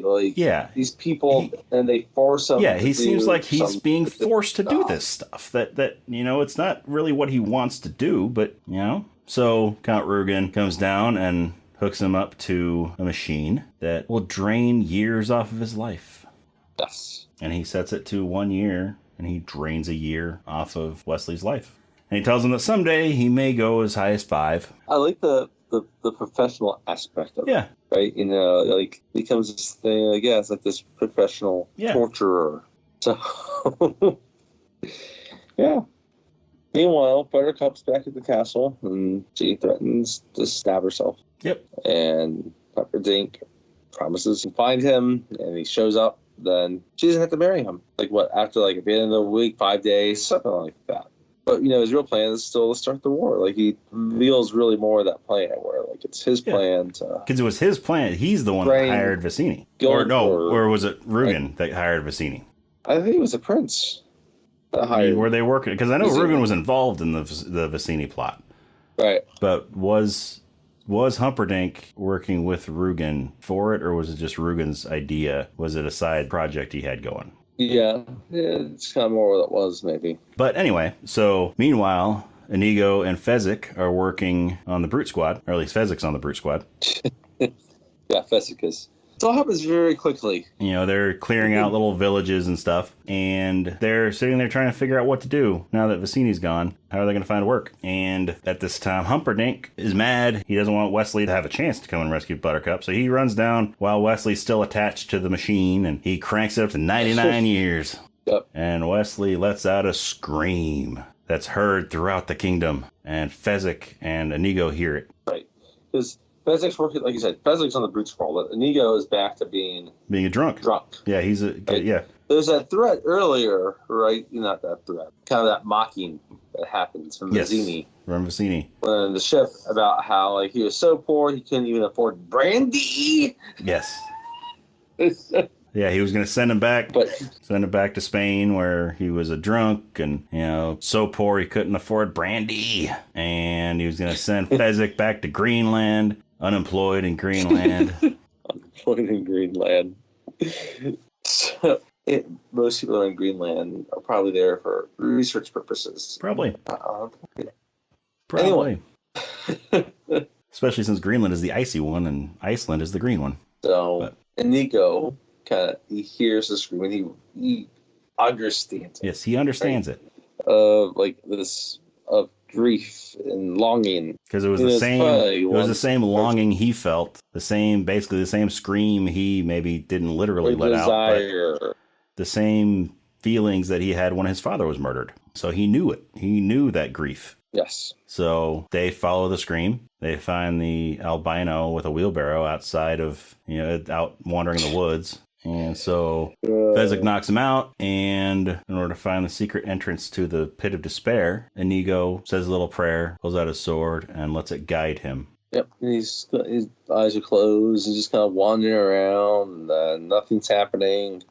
these people, and they force him. Yeah, he seems like he's being forced to do this stuff. That it's not really what he wants to do, but So Count Rugen comes down and hooks him up to a machine that will drain years off of his life. Yes. And he sets it to 1 year, and he drains a year off of Wesley's life. And he tells him that someday he may go as high as 5. I like the professional aspect of it. Yeah. Right? Becomes this thing, I guess, like this professional torturer. So, yeah. Meanwhile, Buttercup's back at the castle, and she threatens to stab herself. Yep. And Pumperdink promises to find him, and he shows up. Then she doesn't have to marry him. Like what? After like at the end of the week, 5 days, something like that. But his real plan is still to start the war. Like he reveals really more of that plan, where like it's his plan to. Because it was his plan. He's the one that hired Vicini. Or was it Rugen that hired Vicini? I think it was the prince. Were they working? Because I know Rugen was involved in the Vicini plot. Right. But was Humperdinck working with Rugen for it, or was it just Rugen's idea? Was it a side project he had going? Yeah, it's kind of more what it was, maybe. But anyway, so meanwhile, Inigo and Fezzik are working on the Brute Squad, or at least Fezzik's on the Brute Squad. Yeah, Fezzik is. It all happens very quickly. They're clearing out little villages and stuff, and they're sitting there trying to figure out what to do now that Vicini's gone. How are they going to find work? And at this time, Humperdinck is mad. He doesn't want Wesley to have a chance to come and rescue Buttercup, so he runs down while Wesley's still attached to the machine, and he cranks it up to 99 years. Yep. And Wesley lets out a scream that's heard throughout the kingdom, and Fezzik and Inigo hear it. Right. Because Fezzik's working, like you said, Fezzik's on the Brute Squad, but Inigo is back to being a drunk. Yeah, he's a, right? Yeah. There's that threat earlier, right? Not that threat. Kind of that mocking that happens from Vicini. From Vicini. On the ship about how like he was so poor he couldn't even afford brandy. Yes. Yeah, he was going to send him back to Spain where he was a drunk and, so poor he couldn't afford brandy. And he was going to send Fezzik back to Greenland, unemployed in Greenland. Unemployed in Greenland. So, most people in Greenland are probably there for research purposes. Probably. Anyway. Especially since Greenland is the icy one and Iceland is the green one. So, Inigo he hears the scream and he understands it. Yes, he understands it. Like this of grief and longing. Because it was the same. It was the same longing he felt. Basically the same scream he maybe didn't literally let out. But the same feelings that he had when his father was murdered. So he knew it. He knew that grief. Yes. So they follow the scream. They find the albino with a wheelbarrow outside of, out wandering in the woods. And so Fezzik knocks him out, and in order to find the secret entrance to the pit of despair, Inigo says a little prayer, pulls out his sword, and lets it guide him. Yep, and his eyes are closed, and just kind of wandering around, and nothing's happening.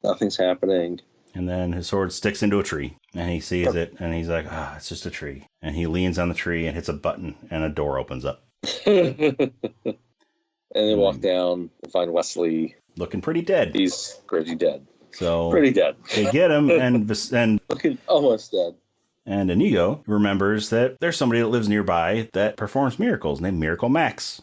And then his sword sticks into a tree, and he sees it, and he's like, it's just a tree. And he leans on the tree and hits a button, and a door opens up. And they walk down and find Wesley. Looking pretty dead. He's pretty dead. So pretty dead. They get him, and looking almost dead. And Inigo remembers that there's somebody that lives nearby that performs miracles named Miracle Max.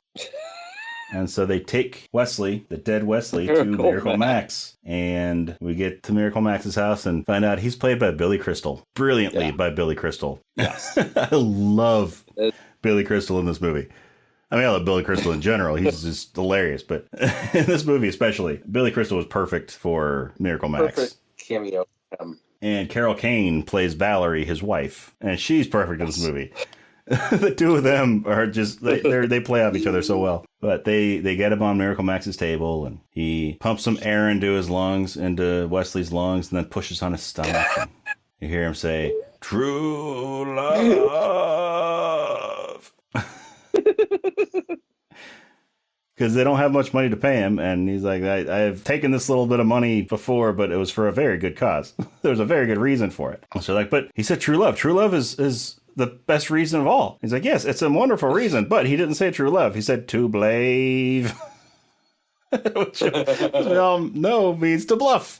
And so they take Wesley, the dead Wesley, to Miracle Max. And we get to Miracle Max's house and find out he's played by Billy Crystal. Brilliantly by Billy Crystal. Yes. I love Billy Crystal in this movie. I mean, I love Billy Crystal in general. He's just hilarious. But in this movie especially, Billy Crystal was perfect for Miracle Max. Perfect cameo. And Carol Kane plays Valerie, his wife. And she's perfect in this movie. The two of them are just, they play off each other so well. But they get him on Miracle Max's table, and he pumps some air into Wesley's lungs, and then pushes on his stomach. And you hear him say, "True love." Because they don't have much money to pay him, and he's like, I've taken this little bit of money before, but it was for a very good cause. There was a very good reason for it. So but he said true love. True love is the best reason of all. He's like, yes, it's a wonderful reason, but he didn't say true love. He said to blave. Which we all know means to bluff.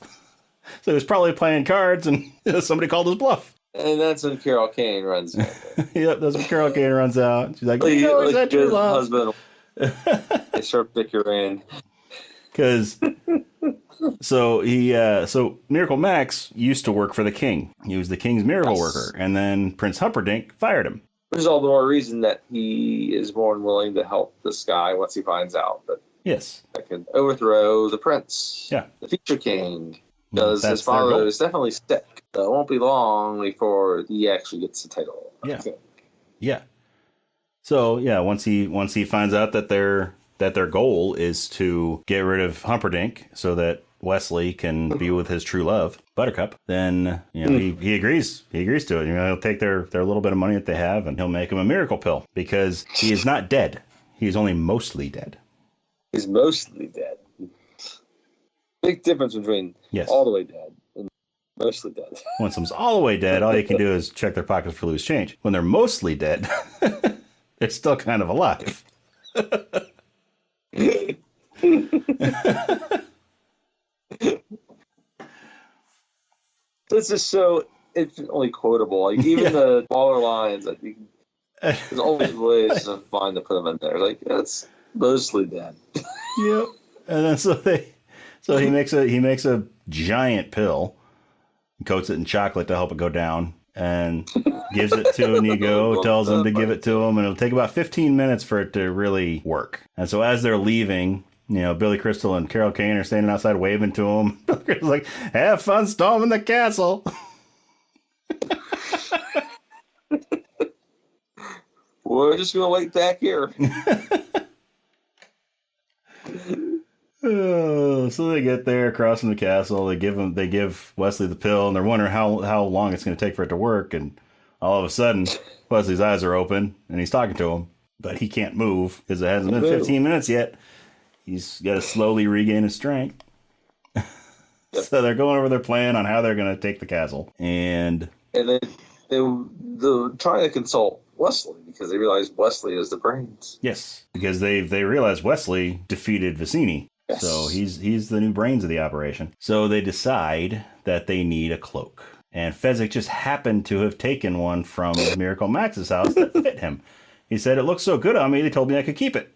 So he was probably playing cards, and somebody called his bluff. And that's when Carol Kane runs out. Yep, that's when Carol Kane runs out. She's like, he said true love. Husband. They start bickering. Because so Miracle Max used to work for the king. He was the king's miracle worker, and then Prince Humperdinck fired him. Which is all the more reason that he is more than willing to help this guy once he finds out that yes, I can overthrow the prince. Yeah, the future king. Because his That's their father goal. is definitely sick. So it won't be long before he actually gets the title. I Yeah. think. Yeah. So yeah, once he finds out that their goal is to get rid of Humperdinck so that Wesley can be with his true love, Buttercup, then he agrees. He agrees to it. He'll take their little bit of money that they have, and he'll make him a miracle pill because he is not dead. He's only mostly dead. He's mostly dead. Big difference between Yes. all the way dead and mostly dead. When someone's all the way dead, all you can do is check their pockets for loose change. When they're mostly dead, they're still kind of alive. This is so infinitely quotable. Like even the smaller lines, I think there's always ways to find to put them in there. Like that's mostly dead. Yep. And then so he makes a giant pill, coats it in chocolate to help it go down, and gives it to Inigo, tells him to give it to him, and it'll take about 15 minutes for it to really work. And so as they're leaving, Billy Crystal and Carol Kane are standing outside waving to him. Billy Crystal's like, have fun storming the castle. We're just gonna wait back here. So they get there, crossing the castle. They give Wesley the pill, and they're wondering how long it's going to take for it to work. And all of a sudden, Wesley's eyes are open, and he's talking to him, but he can't move because it hasn't been 15 minutes yet. He's got to slowly regain his strength. So they're going over their plan on how they're going to take the castle, and they're trying to consult Wesley because they realize Wesley is the brains. yes, because they realize Wesley defeated Vicini. Yes. So he's the new brains of the operation. So they decide that they need a cloak. And Fezzik just happened to have taken one from Miracle Max's house that fit him. He said, it looks so good on me, they told me I could keep it.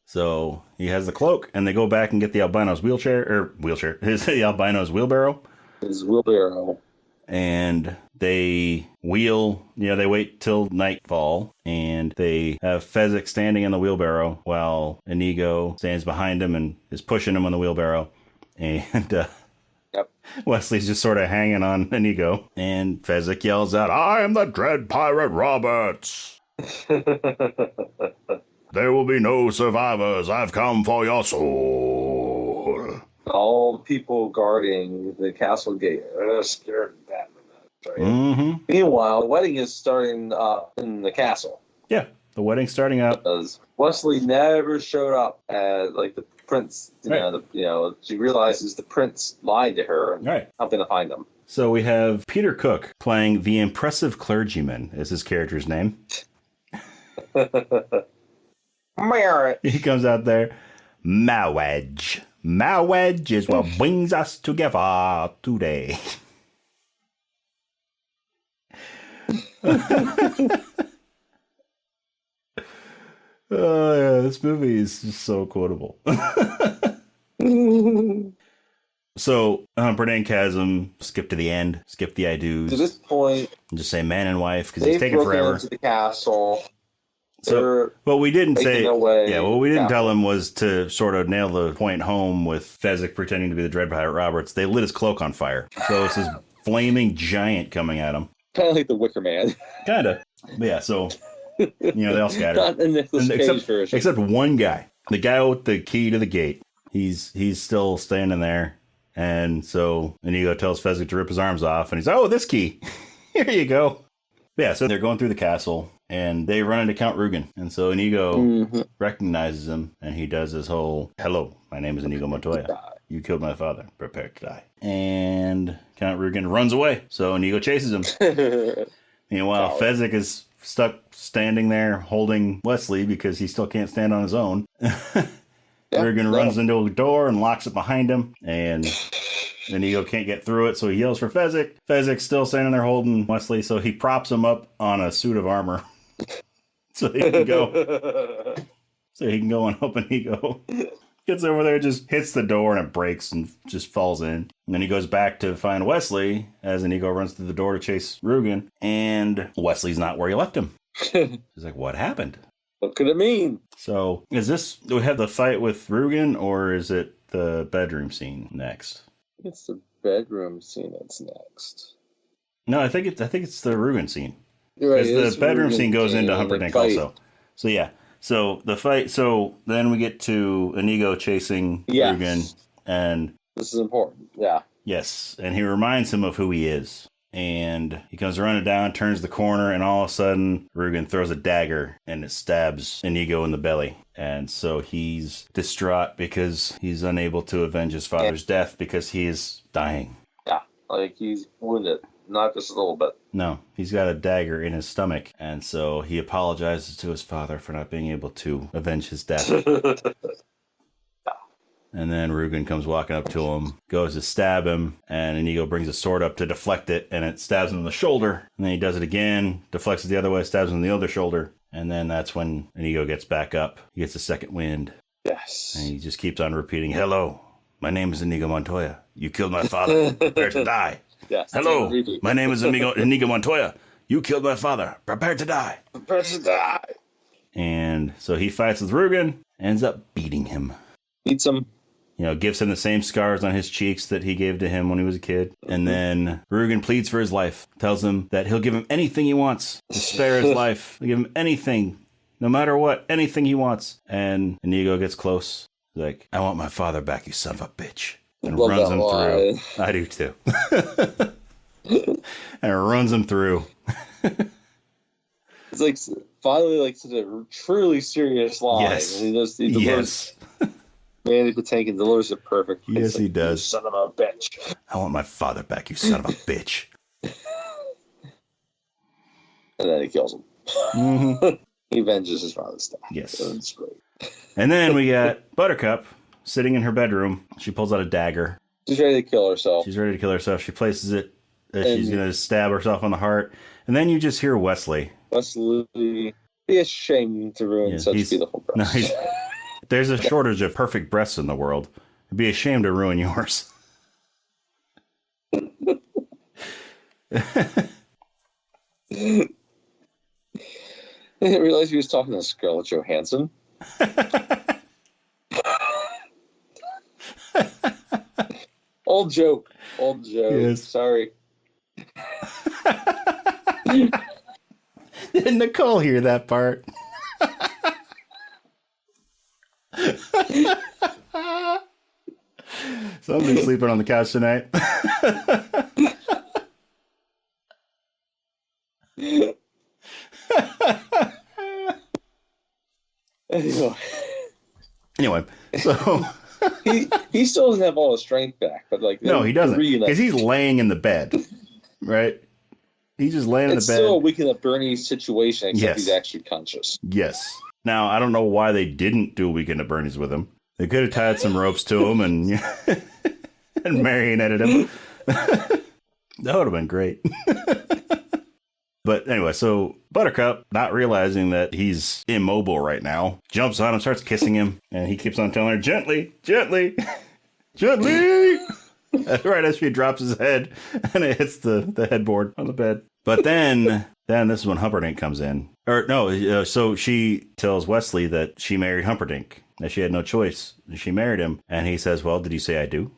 So he has the cloak, and they go back and get the albino's the albino's wheelbarrow. His wheelbarrow. And they wheel, they wait till nightfall, and they have Fezzik standing in the wheelbarrow while Inigo stands behind him and is pushing him on the wheelbarrow. And Wesley's just sort of hanging on Inigo, and Fezzik yells out, I am the dread pirate Roberts. There will be no survivors. I've come for your soul. All the people guarding the castle gate are scared of that. Right? Mm-hmm. Meanwhile, the wedding is starting in the castle. Yeah, the wedding's starting up. Because Wesley never showed up as like the prince. She realizes the prince lied to her and helping to find him. So we have Peter Cook playing the impressive clergyman is his character's name. Merit. He comes out there. Marriage. Marriage is what brings us together today. Oh, yeah, this movie is just so quotable. So, Humperdinck has him skip to the end, skip the I do's. To this point, and just say man and wife because it's taking forever. Into the castle. So, what we didn't say, away what we didn't tell him was to sort of nail the point home with Fezzik pretending to be the Dread Pirate Roberts. They lit his cloak on fire. So it's this flaming giant coming at him. Kind of like the Wicker Man. Kind of. Yeah, so, they all scatter. Not the Nicolas Cage version. Except one guy. The guy with the key to the gate. He's still standing there. And so Inigo tells Fezzik to rip his arms off. And he's like, oh, this key. Here you go. Yeah, so they're going through the castle. And they run into Count Rugen. And so Inigo recognizes him. And he does his whole, hello, my name is Inigo Montoya. You killed my father. Prepare to die. And Count Rugen runs away. So Inigo chases him. Meanwhile, Fezzik is stuck standing there holding Wesley because he still can't stand on his own. Rugen runs into a door and locks it behind him. And Inigo can't get through it, so he yells for Fezzik. Fezzik's still standing there holding Wesley, so he props him up on a suit of armor. So he can go. And help Inigo. Gets over there, just hits the door, and it breaks and just falls in. And then he goes back to find Wesley as Inigo runs through the door to chase Rugen. And Wesley's not where he left him. He's like, what happened? What could it mean? So, do we have the fight with Rugen, or is it the bedroom scene next. It's the bedroom scene that's next. No, I think it's the Rugen scene. You're right. Because the bedroom Rugen scene goes into and the Humperdinck fight. also. So yeah. So the fight. So then we get to Inigo chasing Yes. Rugen, and This is important. Yeah. yes, and he reminds him of who he is. And he comes running down, turns the corner, and all of a sudden, Rugen throws a dagger and it stabs Inigo in the belly. And so he's distraught because he's unable to avenge his father's death because he is dying. Yeah. Like he's wounded, not just a little bit. No, he's got a dagger in his stomach. And so he apologizes to his father for not being able to avenge his death. And then Rugen comes walking up to him, goes to stab him, and Inigo brings a sword up to deflect it, and it stabs him in the shoulder. And then he does it again, deflects it the other way, stabs him in the other shoulder. And then that's when Inigo gets back up. He gets a second wind. Yes. And he just keeps on repeating, "Hello, my name is Inigo Montoya. You killed my father. Prepare to die. Yes. Hello, my name is Inigo Montoya. You killed my father. Prepare to die." Prepare to die. And so he fights with Rugen, ends up beating him. Eat some. You know, gives him the same scars on his cheeks that he gave to him when he was a kid. And then Rugen pleads for his life, tells him that he'll give him anything he wants to spare his life. He'll give him anything, no matter what, anything he wants. And Inigo gets close. He's like, "I want my father back, you son of a bitch." And Love runs that him line. through. I do too. And runs him through. It's like finally like such a truly serious line. Yes. And he delivers, Yes. Manny Patinkin delivers it perfectly. Yes, It's like, he does. "You son of a bitch." "I want my father back, you son of a bitch." And then he kills him. Mm-hmm. He avenges his father's death. Yes. That's great. And then we got Buttercup sitting in her bedroom. She pulls out a dagger. She's ready to kill herself. She's ready to kill herself. She places it as And- she's going to stab herself on the heart. And then you just hear Wesley. Wesley, be ashamed to ruin Yeah, such he's- beautiful No, breasts. there's a shortage of perfect breasts in the world. It'd be a shame to ruin yours. I didn't realize he was talking to Scarlett Johansson. Old joke. Old joke. Yes. Sorry. Did Nicole hear that part? Somebody's sleeping on the couch tonight. Anyway, so he still doesn't have all his strength back, but like no, he doesn't, reunite. because he's laying in the bed, right? He's just laying in It's the bed. still a weekend at Bernie's situation, except Yes. he's actually conscious. Yes. Now, I don't know why they didn't do a Weekend at Bernie's with him. They could have tied some ropes to him and and marionetted him. That would have been great. But anyway, so Buttercup, not realizing that he's immobile right now, jumps on him, starts kissing him, and he keeps on telling her, "Gently, gently, gently." Right as she drops his head and it hits the headboard on the bed. But then this is when Humperdinck comes in. Or no, so she tells Wesley that she married Humperdinck, that she had no choice. She married him. And he says, "Well, did you say I do?"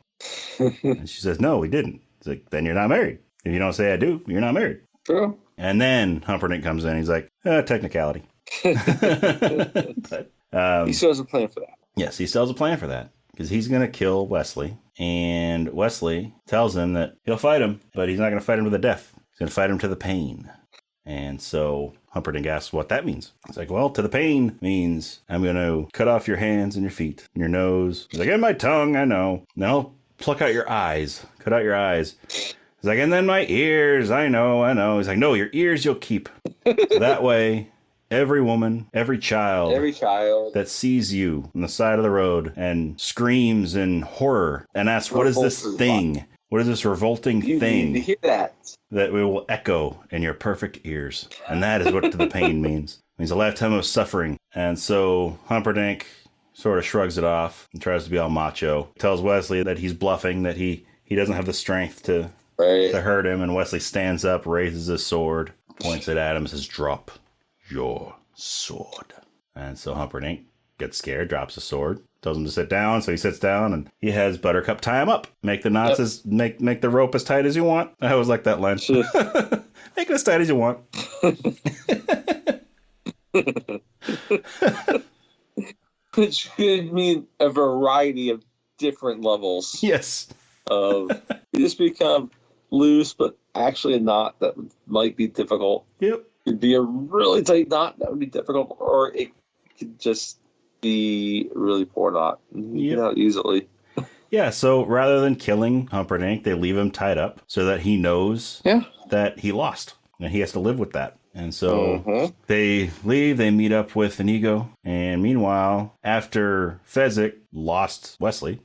And she says, "No, we didn't." He's like, "Then you're not married. If you don't say I do, you're not married." True. And then Humperdinck comes in. He's like, technicality. But, He still has a plan for that. yes, he still has a plan for that. Because he's going to kill Wesley. And Wesley tells him that he'll fight him, but he's not going to fight him to the death. He's going to fight him to the pain. And so Humperdinck asks what that means. He's like, "Well, to the pain means I'm going to cut off your hands and your feet and your nose." He's like, "And my tongue, I know. Now pluck out your eyes. Cut out your eyes." He's like, "And then my ears, I know. He's like, "No, your ears you'll keep." So that way, every woman, every child that sees you on the side of the road and screams in horror and asks, "What is this thing? What is this revolting You thing?" need to hear that. that we will echo in your perfect ears. And that is what to the pain means. It means a lifetime of suffering. And so Humperdinck sort of shrugs it off and tries to be all macho. Tells Wesley that he's bluffing, that he doesn't have the strength to hurt him. And Wesley stands up, raises his sword, points it at him, and says, "Drop your sword." And so Humperdinck gets scared, drops the sword, tells him to sit down, so he sits down, and he has Buttercup tie him up. Make the knots as make the rope as tight as you want. I always like that line. Make it as tight as you want. Which could mean a variety of different levels. Yes. Of you just become loose, but actually a knot that might be difficult. Yep. It'd be a really tight knot that would be difficult, or it could just be a really poor knot. You get out easily. Yeah, so rather than killing Humperdinck, they leave him tied up so that he knows that he lost, and he has to live with that. And so they leave, they meet up with Inigo, and meanwhile, after Fezzik lost Wesley,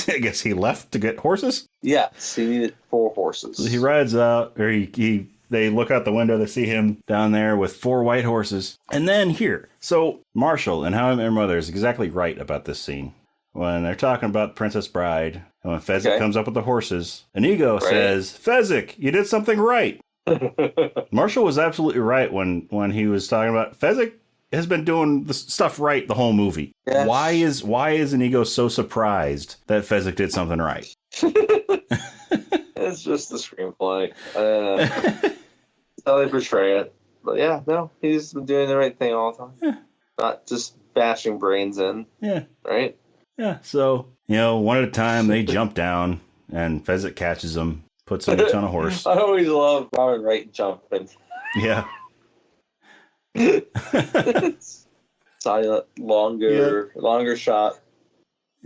I guess he left to get horses? Yes, he needed 4 horses. So he rides out, or they look out the window, they see him down there with 4 white horses. And then here, so Marshall and How I Met Your Mother is exactly right about this scene. When they're talking about Princess Bride, and when Fezzik comes up with the horses, Inigo says, Fezzik, you did something right. Marshall was absolutely right when he was talking about Fezzik has been doing the stuff right the whole movie. Yes. Why is Inigo so surprised that Fezzik did something right? It's just the screenplay. How they portray it. But yeah, no, he's been doing the right thing all the time. Yeah. Not just bashing brains in. Yeah. Right? Yeah. So, one at a time, they jump down, and Fezzik catches them, puts them each on a horse. I always love Robin Wright jumping. Yeah. Silent, longer shot.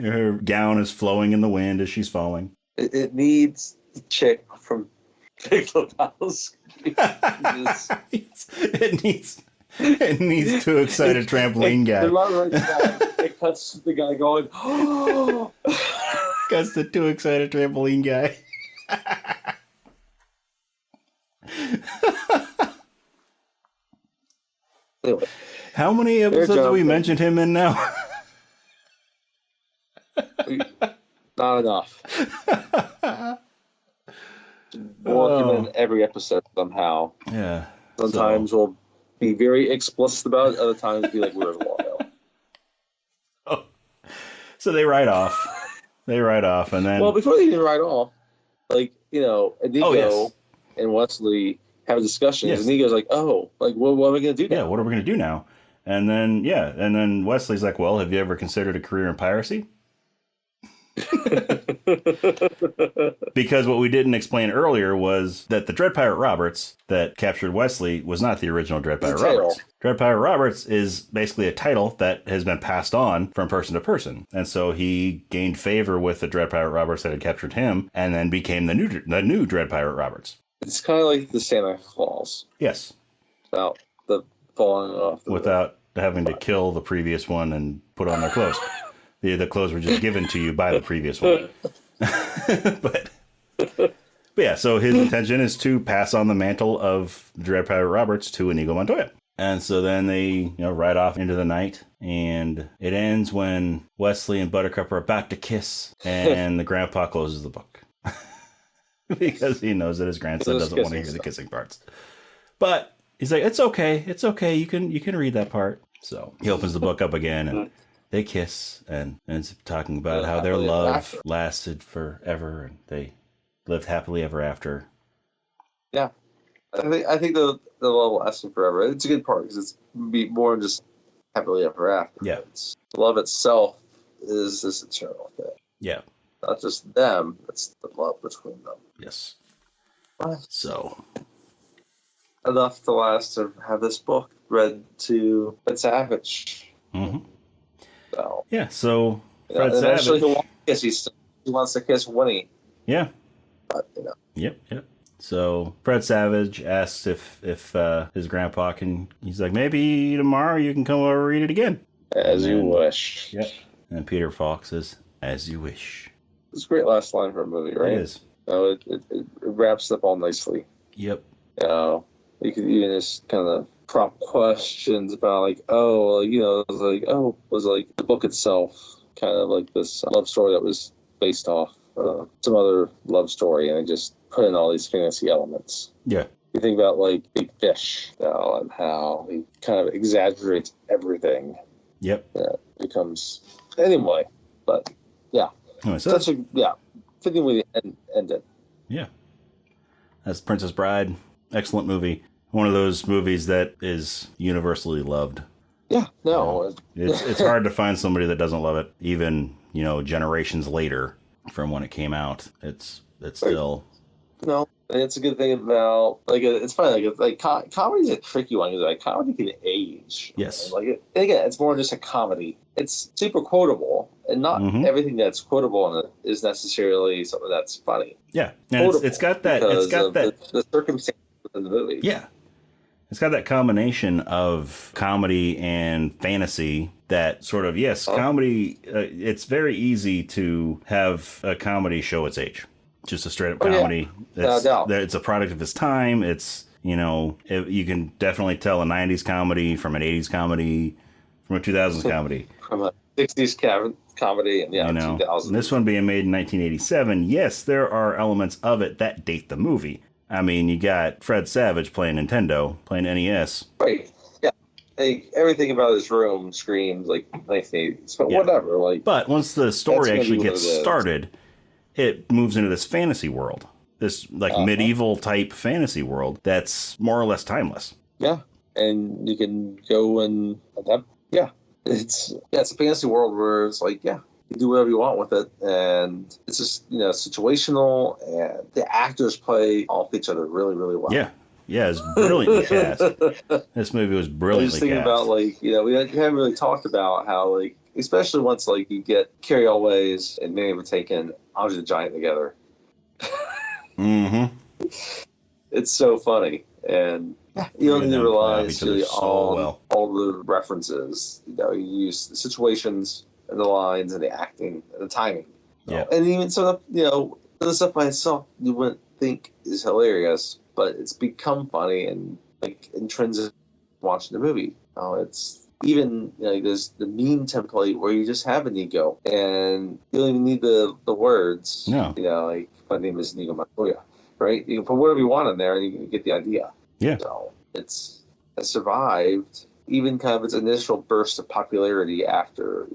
Her gown is flowing in the wind as she's falling. It needs the chick from Big Lebowski. It needs Too Excited Trampoline Guy. It cuts to the guy going, oh! Cuts the Too Excited Trampoline Guy. Anyway, how many episodes have we mentioned him in now? Not enough. Work him in every episode somehow. Yeah. Sometimes we'll be very explicit about it. Other times be like, where's Waldo? Oh. So they ride off. And then... Well, before they even ride off, Inigo and Wesley have a discussion. Yes. Inigo's like, what are we going to do now? Yeah, what are we going to do now? And then Wesley's like, well, have you ever considered a career in piracy? Because what we didn't explain earlier was that the Dread Pirate Roberts that captured Wesley was not the original Dread Pirate Roberts. Dread Pirate Roberts is basically a title that has been passed on from person to person. And so he gained favor with the Dread Pirate Roberts that had captured him and then became the new Dread Pirate Roberts. It's kind of like the Santa Claus. Yes. Without the falling off. Without having to kill the previous one and put on their clothes. The clothes were just given to you by the previous one. But yeah, so his intention is to pass on the mantle of Dread Pirate Roberts to Inigo Montoya. And so then they ride off into the night, and it ends when Wesley and Buttercup are about to kiss, and the grandpa closes the book. Because he knows that his grandson doesn't want to hear the kissing parts. But he's like, it's okay, you can read that part. So he opens the book up again, and they kiss, and ends up talking about how their love lasted forever, and they lived happily ever after. Yeah, I think the love lasted forever. It's a good part because it's more than just happily ever after. Yeah, love itself is this eternal thing. Yeah, not just them; it's the love between them. Yes. So enough to last to have this book read to Fred Savage. Mm-hmm. So, yeah, so Fred Savage. He wants to kiss Winnie. Yeah. But, Yep. So Fred Savage asks if his grandpa can. He's like, maybe tomorrow you can come over and read it again. As you wish. Yep. And Peter Falk says, as you wish. It's a great last line for a movie, right? It is. It wraps up all nicely. Yep. You could even just kind of prompt questions about was the book itself kind of like this love story that was based off some other love story, and it just put in all these fantasy elements. Yeah. You think about Big Fish, and how he kind of exaggerates everything. Yep. It becomes Anyway, but yeah, Anyway, so such a fitting way to end it. yeah, that's Princess Bride. Excellent movie. One of those movies that is universally loved. Yeah, You know, no, it's hard to find somebody that doesn't love it, even generations later from when it came out. It's still no. It's a good thing about it's funny comedy's a tricky one because like comedy can age. yes, Like again, it's more just a comedy. It's super quotable, and not everything that's quotable in it is necessarily something that's funny. yeah, and it's got that the circumstances within the movie. yeah. It's got that combination of comedy and fantasy that sort of, comedy, it's very easy to have a comedy show its age. Just a straight up comedy. Yeah. It's a product of its time. It's, you can definitely tell a 90s comedy from an 80s comedy, from a 2000s comedy. From a 60s comedy and 2000s. This one being made in 1987, yes, there are elements of it that date the movie. I mean, you got Fred Savage playing Nintendo, playing NES. Right. Yeah. Like, everything about his room screams like 1980s, but whatever. But once the story actually gets started, it moves into this fantasy world, this medieval type fantasy world that's more or less timeless. Yeah, and you can go and adapt. Yeah, it's a fantasy world where it's you do whatever you want with it, and it's just situational, and the actors play off each other really, really well. Yeah, it's brilliantly cast. This movie was brilliantly cast. I was thinking about we haven't really talked about how especially once you get Carrie Elways and Manny Patinkin, Andre the Giant together. It's so funny, and you don't need to rely on all the references. You use the situations and the lines and the acting and the timing. Yeah. And even the stuff by itself you wouldn't think is hilarious, but it's become funny and intrinsic watching the movie. It's even there's the meme template where you just have an ego and you don't even need the words. No. My name is Nico Montoya, right? You can put whatever you want in there and you can get the idea. Yeah. So it survived even kind of its initial burst of popularity after,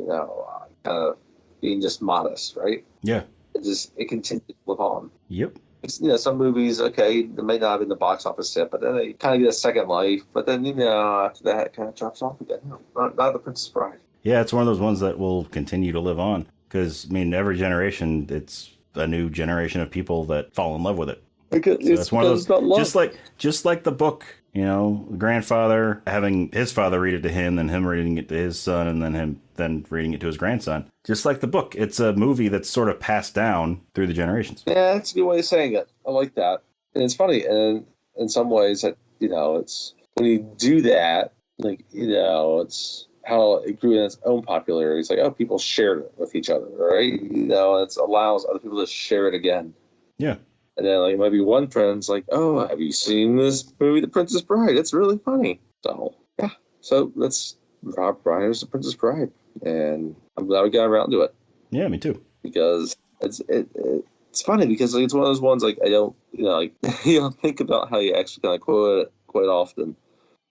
kind of being just modest, right? Yeah. It continued to live on. Yep. Some movies, they may not have been the box office hit, but then they kind of get a second life. But then, after that, it kind of drops off again. Not The Princess Bride. Yeah, it's one of those ones that will continue to live on. Because, every generation, it's a new generation of people that fall in love with it. It's one of those, just like the book, grandfather having his father read it to him, then him reading it to his son, and then him reading it to his grandson. Just like the book, it's a movie that's sort of passed down through the generations. Yeah, that's a good way of saying it. I like that. And it's funny, and in some ways that, it's when you do that, it's how it grew in its own popularity. It's people shared it with each other, right? It allows other people to share it again. Yeah. And then maybe one friend's oh, have you seen this movie, The Princess Bride? It's really funny. So yeah. So that's Rob Reiner's The Princess Bride. And I'm glad we got around to it. Yeah, me too. Because it's funny because it's one of those ones I don't you don't think about how you actually kind of quote it quite often.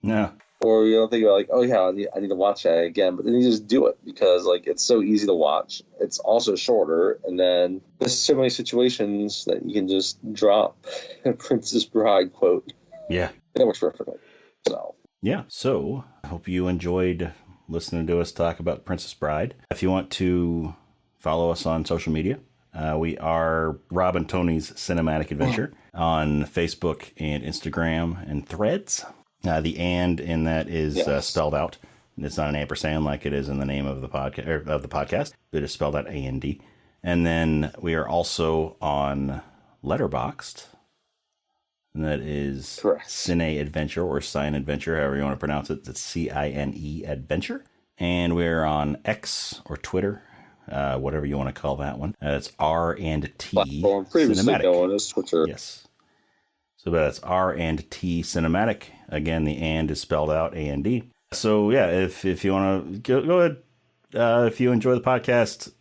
No. Or you don't think about oh yeah, I need to watch that again, but then you just do it because it's so easy to watch. It's also shorter, and then there's so many situations that you can just drop a Princess Bride quote. Yeah, and it works perfectly. So yeah, so I hope you enjoyed listening to us talk about Princess Bride. If you want to follow us on social media, we are Rob and Tony's Cinematic Adventure on Facebook and Instagram and Threads. The "and" in that is spelled out. It's not an ampersand like it is in the name of the podcast. It is spelled out A-N-D. And then we are also on Letterboxd. And that is correct. Cine Adventure or Cine Adventure, however you want to pronounce it. It's C-I-N-E Adventure. And we're on X or Twitter, whatever you want to call that one. It's R&T Platform previously known as Twitter. Yes. So that's R&T Cinematic. Again, the "and" is spelled out A-N-D. So yeah, if you want to go ahead, if you enjoy the podcast,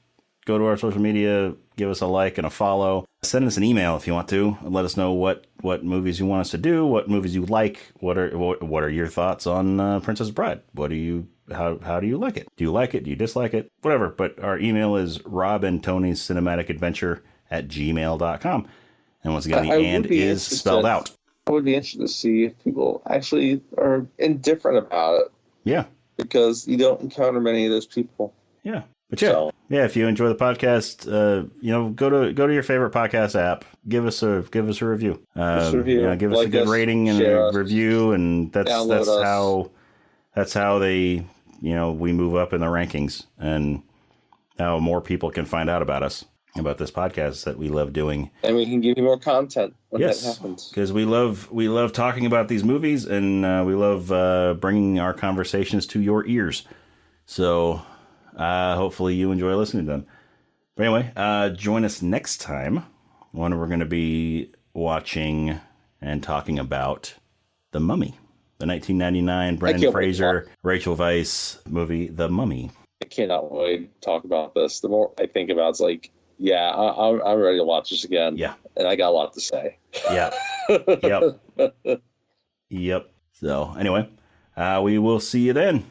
go to our social media, give us a like and a follow. Send us an email if you want to, and let us know what movies you want us to do, what movies you like, what are your thoughts on Princess Bride? What do you how do you like it? Do you like it? Do you dislike it? Whatever. But our email is Rob and Tony's Cinematic Adventure at gmail.com. And once again, the and is spelled out. I would be interested to see if people actually are indifferent about it. Yeah. Because you don't encounter many of those people. Yeah. But yeah, if you enjoy the podcast, go to your favorite podcast app. Give us a review. Give us a good rating and a review, and that's how they we move up in the rankings, and how more people can find out about us, about this podcast that we love doing, and we can give you more content when that happens. Because we love talking about these movies, and we love bringing our conversations to your ears. So. Hopefully you enjoy listening to them. But anyway, join us next time when we're going to be watching and talking about The Mummy, the 1999 Brendan Fraser, Rachel Weisz movie, The Mummy. I cannot wait to talk about this. The more I think about it, it's like, yeah, I'm ready to watch this again. Yeah. And I got a lot to say. Yeah. Yep. So anyway, we will see you then.